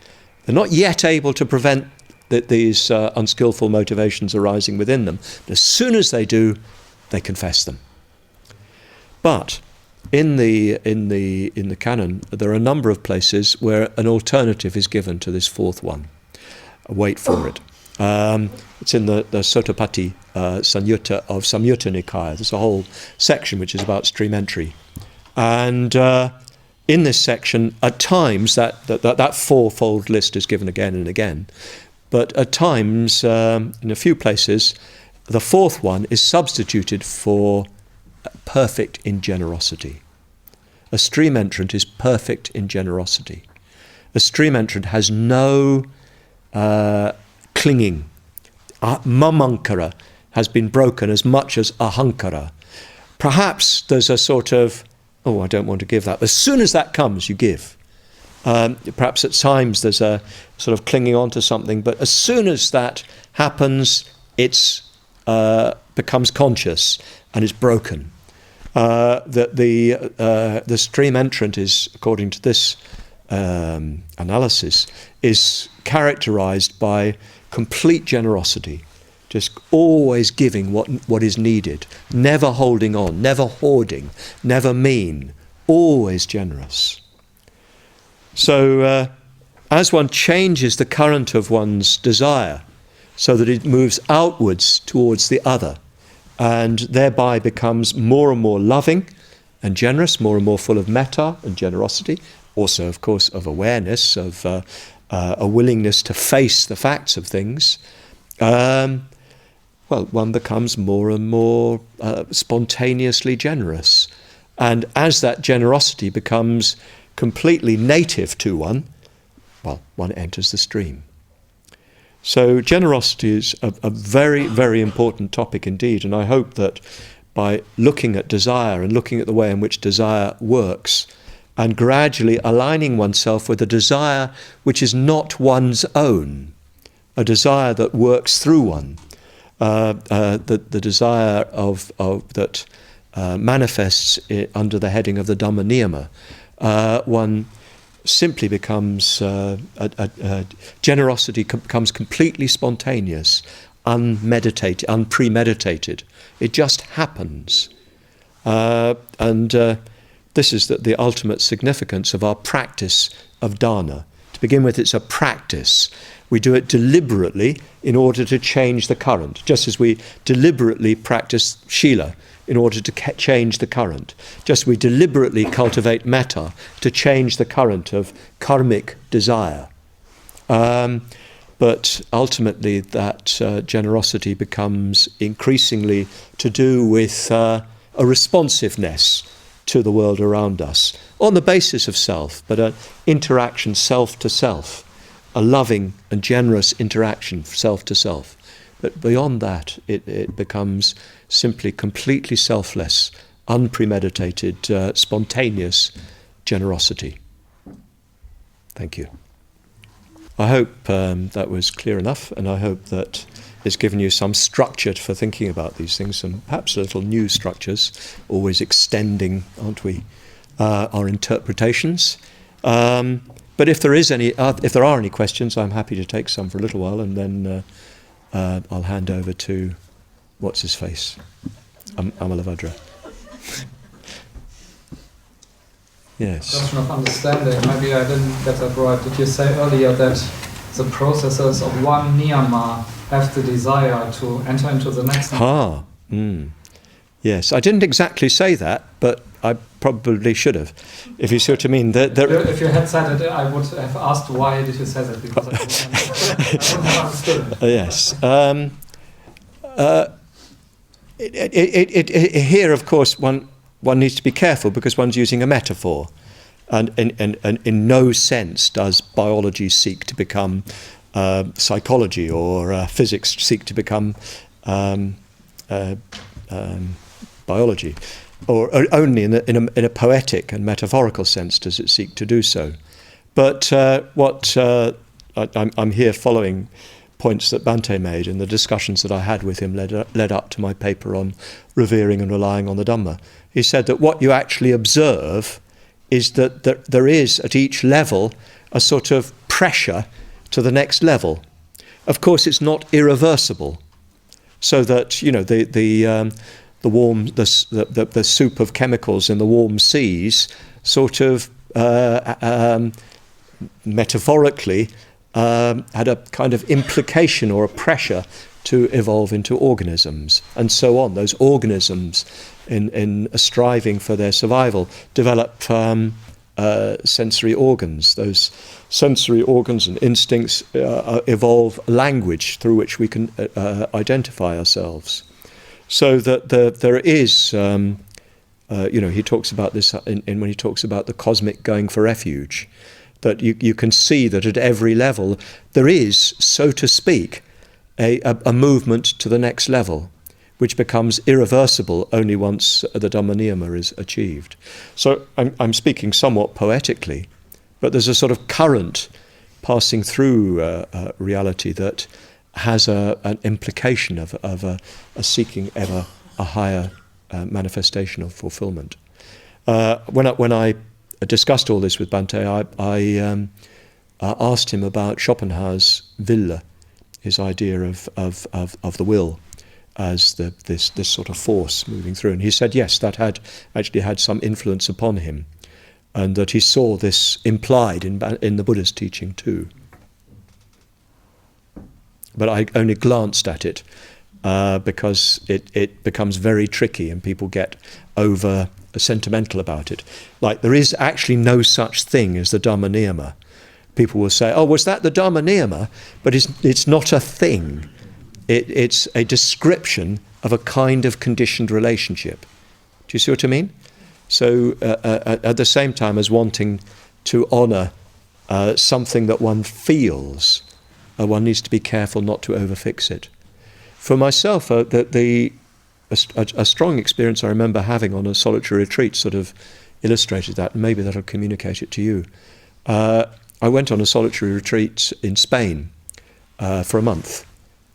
they're not yet able to prevent these unskillful motivations arising within them. But as soon as they do, they confess them. But in the canon, there are a number of places where an alternative is given to this fourth one. Wait for it. It's in the Sotapatti Sanyutta of Samyutta Nikaya. There's a whole section which is about stream entry. And in this section, at times, that fourfold list is given again and again. But at times, in a few places, the fourth one is substituted for perfect in generosity. A stream entrant is perfect in generosity. A stream entrant has no clinging. Mamankara has been broken as much as ahankara. Perhaps there's a sort of, oh, I don't want to give that. As soon as that comes, you give. Perhaps at times there's a sort of clinging on to something, but as soon as that happens, it's becomes conscious and is broken. The stream entrant is, according to this analysis, is characterized by complete generosity, just always giving what is needed, never holding on, never hoarding, never mean, always generous. So as one changes the current of one's desire so that it moves outwards towards the other, and thereby becomes more and more loving and generous, more and more full of metta and generosity, also, of course, of awareness, of a willingness to face the facts of things, one becomes more and more spontaneously generous. And as that generosity becomes completely native to one, one enters the stream. So generosity is a very, very important topic indeed, and I hope that by looking at desire and looking at the way in which desire works, and gradually aligning oneself with a desire which is not one's own, a desire that works through one, the desire of that manifests under the heading of the Dhamma Niyama, one simply becomes, generosity becomes completely spontaneous, unpremeditated. It just happens. And this is the ultimate significance of our practice of dana. To begin with, it's a practice. We do it deliberately in order to change the current, just as we deliberately practice shila in order to change the current. Just we deliberately cultivate metta to change the current of karmic desire. But ultimately that generosity becomes increasingly to do with a responsiveness to the world around us, on the basis of self, but an interaction self to self, a loving and generous interaction self to self. But beyond that, it becomes simply completely selfless, unpremeditated, spontaneous generosity. Thank you. I hope that was clear enough, and I hope that it's given you some structure for thinking about these things, and perhaps little new structures, always extending, aren't we, our interpretations. But if there are any questions, I'm happy to take some for a little while, and then I'll hand over to what's his face, Amalavajra. Yes. Question of understanding. Maybe I didn't get that right. Did you say earlier that the processes of one niyama have the desire to enter into the next? Yes, I didn't exactly say that, but I probably should have. If you see what I mean. If you had said it, I would have asked why did you say that, because I wouldn't have understood it. Yes. Here, of course, one needs to be careful because one's using a metaphor, and in no sense does biology seek to become psychology, or physics seek to become biology, or only in a poetic and metaphorical sense does it seek to do so. But I'm here following points that Bhante made in the discussions that I had with him led up to my paper on revering and relying on the Dhamma. He said that what you actually observe is that there is at each level a sort of pressure to the next level. Of course, it's not irreversible, so that the the soup of chemicals in the warm seas sort of metaphorically had a kind of implication or a pressure to evolve into organisms, and so on. Those organisms, in striving for their survival, develop sensory organs. Those sensory organs and instincts evolve language through which we can identify ourselves. So that there is, he talks about this when he talks about the cosmic going for refuge, that you can see that at every level there is, so to speak, a movement to the next level, which becomes irreversible only once the Dhamma Niyama is achieved. So I'm speaking somewhat poetically, but there's a sort of current passing through reality that has an implication of a seeking ever a higher manifestation of fulfillment. When I discussed all this with Bhante, I asked him about Schopenhauer's Wille, his idea of the will as this sort of force moving through, and he said yes, that had actually had some influence upon him, and that he saw this implied in the Buddha's teaching too. But I only glanced at it because it becomes very tricky and people get over sentimental about it. Like, there is actually no such thing as the Dhamma Niyama. People will say, oh, was that the Dhamma Niyama? But it's not a thing. It's a description of a kind of conditioned relationship. Do you see what I mean? So at the same time as wanting to honour something that one feels, one needs to be careful not to overfix it. For myself, a strong experience I remember having on a solitary retreat sort of illustrated that, and maybe that'll communicate it to you. I went on a solitary retreat in Spain for a month,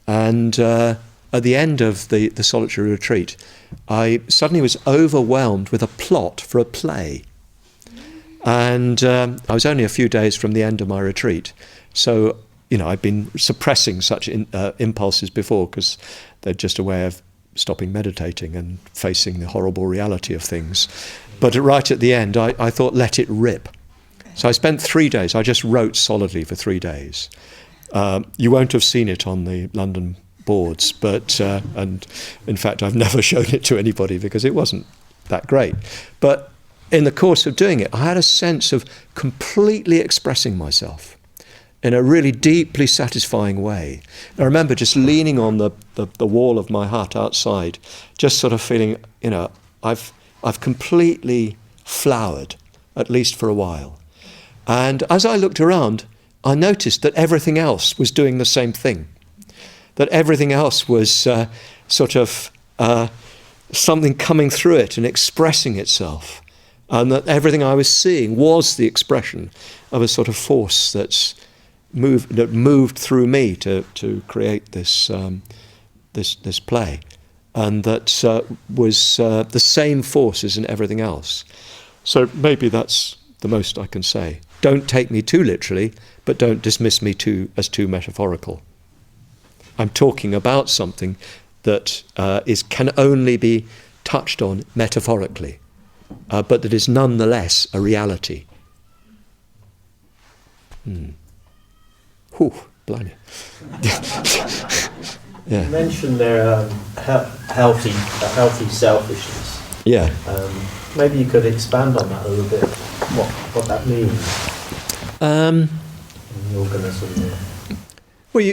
and at the end of the solitary retreat, I suddenly was overwhelmed with a plot for a play. And I was only a few days from the end of my retreat, so I'd been suppressing such impulses before because they're just a way of stopping meditating and facing the horrible reality of things. But right at the end, I thought, let it rip. So I spent 3 days. I just wrote solidly for 3 days. You won't have seen it on the London boards, but and in fact, I've never shown it to anybody because it wasn't that great. But in the course of doing it, I had a sense of completely expressing myself in a really deeply satisfying way. I remember just leaning on the wall of my hut outside, just sort of feeling, I've completely flowered, at least for a while. And as I looked around, I noticed that everything else was doing the same thing. That everything else was sort of something coming through it and expressing itself. And that everything I was seeing was the expression of a sort of force that moved through me to create this play, and that was the same force as in everything else. So maybe that's the most I can say. Don't take me too literally, but don't dismiss me as too metaphorical. I'm talking about something that can only be touched on metaphorically, but that is nonetheless a reality. Whew, blimey. Yeah. You mentioned there healthy selfishness. Yeah. Maybe you could expand on that a little bit. What that means. In the organism. Well,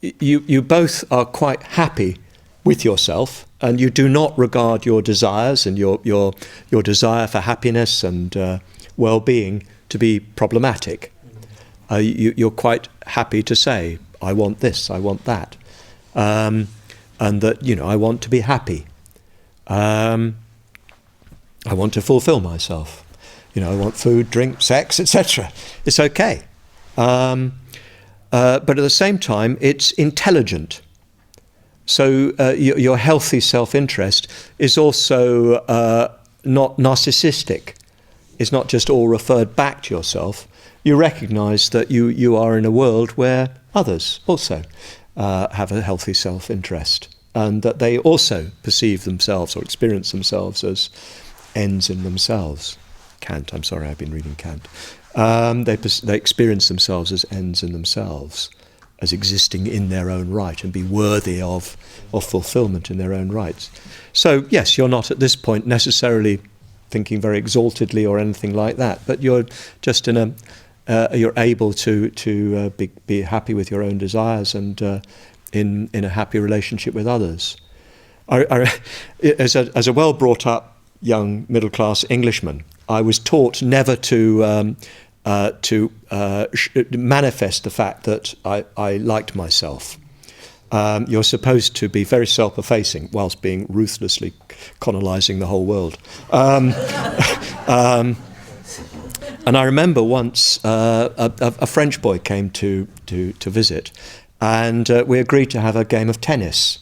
you both are quite happy with yourself, and you do not regard your desires and your desire for happiness and well-being to be problematic. You're quite happy to say, I want this, I want that, and that I want to be happy. I want to fulfill myself. I want food, drink, sex, etc. It's okay. But at the same time, it's intelligent. So your healthy self-interest is also not narcissistic. It's not just all referred back to yourself. You recognise that you are in a world where others also have a healthy self-interest. and that they also perceive themselves or experience themselves as ends in themselves. Kant, I'm sorry, I've been reading Kant. They experience themselves as ends in themselves, as existing in their own right and be worthy of fulfillment in their own rights. So yes, you're not at this point necessarily thinking very exaltedly or anything like that, but you're just you're able to be happy with your own desires and in a happy relationship with others. As a well brought up young middle class Englishman, I was taught never to manifest the fact that I liked myself. You're supposed to be very self-effacing whilst being ruthlessly colonising the whole world. And I remember once a French boy came to visit, and we agreed to have a game of tennis.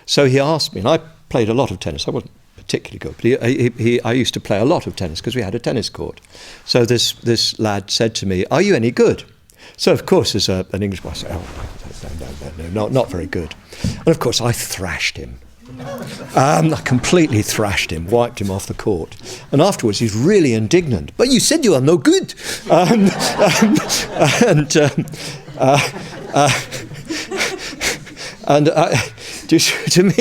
So he asked me, and I played a lot of tennis. I wasn't particularly good, but I used to play a lot of tennis because we had a tennis court. So this lad said to me, "Are you any good?" So of course, as an English boy, I said, "Oh, no, not very good." And of course, I thrashed him. I completely thrashed him, wiped him off the court. And afterwards, he's really indignant. "But you said you are no good." To me,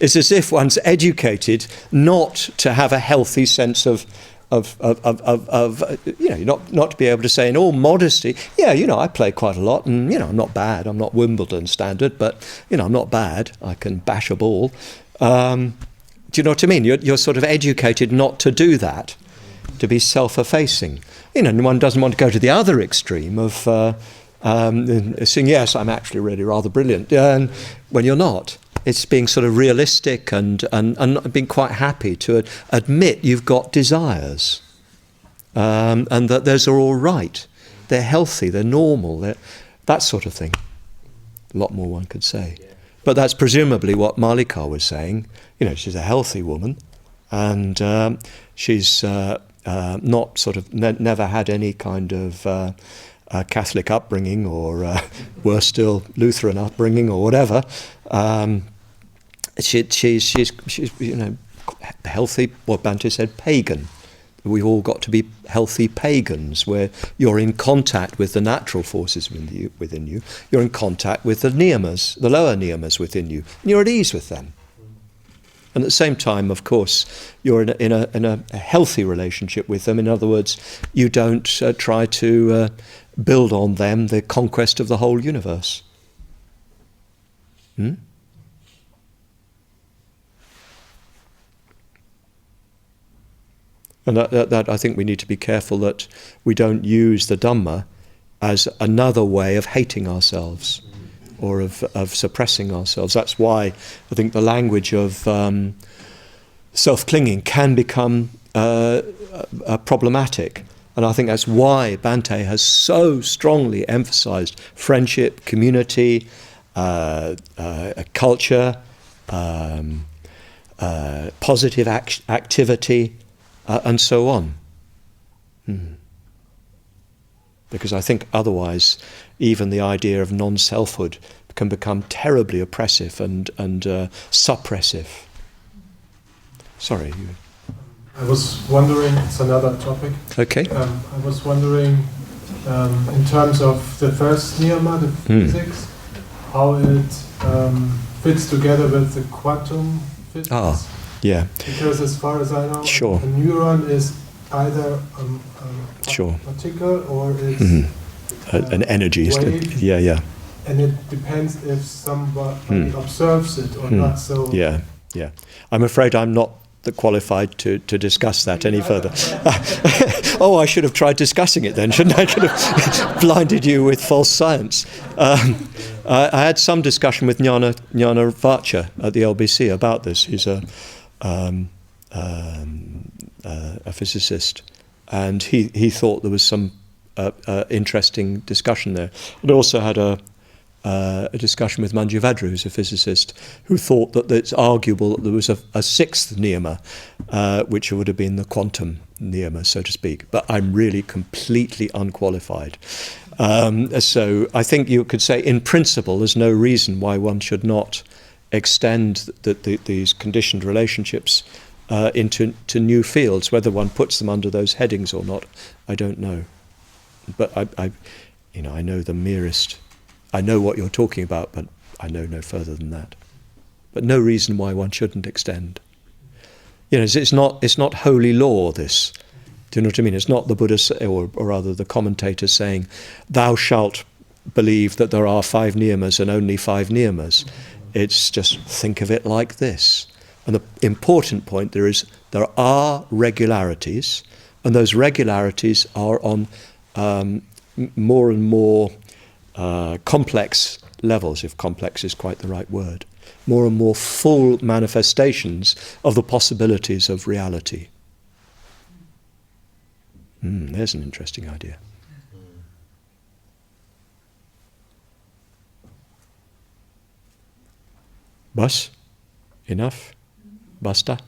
it's as if one's educated not to have a healthy sense of not to be able to say in all modesty, I play quite a lot, and I'm not bad. I'm not Wimbledon standard, but I'm not bad. I can bash a ball. Do you know what I mean? You're sort of educated not to do that, to be self-effacing. And one doesn't want to go to the other extreme of saying, "Yes, I'm actually really rather brilliant," when you're not. It's being sort of realistic and being quite happy to admit you've got desires, and that those are all right. They're healthy, they're normal, that sort of thing. A lot more one could say. But that's presumably what Malika was saying. She's a healthy woman, and she's not sort of never had any kind of Catholic upbringing, or worse still, Lutheran upbringing, or whatever. She's healthy. What Bhante said, pagan. We've all got to be healthy pagans, where you're in contact with the natural forces within you. You're in contact with the niyamas, the lower niyamas within you, and you're at ease with them. And at the same time, of course, you're in a healthy relationship with them. In other words, you don't try to build on them the conquest of the whole universe. And that I think we need to be careful that we don't use the Dhamma as another way of hating ourselves or of suppressing ourselves. That's why I think the language of self-clinging can become problematic. And I think that's why Bhante has so strongly emphasized friendship, community, culture, positive activity, and so on. Because I think otherwise, even the idea of non-selfhood can become terribly oppressive and suppressive. Sorry. I was wondering, it's another topic. Okay. I was wondering, in terms of the first niyama, the physics, how it fits together with the quantum physics. Yeah. Because as far as I know, Sure. a neuron is either Sure. particle or it's an energy. Wave, Yeah. and it depends if somebody observes it or not. So Yeah. I'm afraid I'm not qualified to discuss that any further. I should have tried discussing it then, shouldn't I? I could have blinded you with false science. I had some discussion with Jnana Vacha at the LBC about this. He's a physicist, and he thought there was some interesting discussion there. But also had a discussion with Manjuvadra, who's a physicist, who thought that it's arguable that there was a sixth niyama, which would have been the quantum niyama, so to speak. But I'm really completely unqualified. So I think you could say, in principle, there's no reason why one should not extend these conditioned relationships into new fields. Whether one puts them under those headings or not, I don't know. But I know the merest. I know what you're talking about, but I know no further than that. But no reason why one shouldn't extend. It's not holy law, this. Do you know what I mean? It's not the Buddha, or rather the commentator saying, thou shalt believe that there are 5 niyamas and only 5 niyamas. It's just think of it like this. And the important point there are regularities, and those regularities are on more and more complex levels, if complex is quite the right word. More and more full manifestations of the possibilities of reality. There's an interesting idea. Bas? Enough? Basta?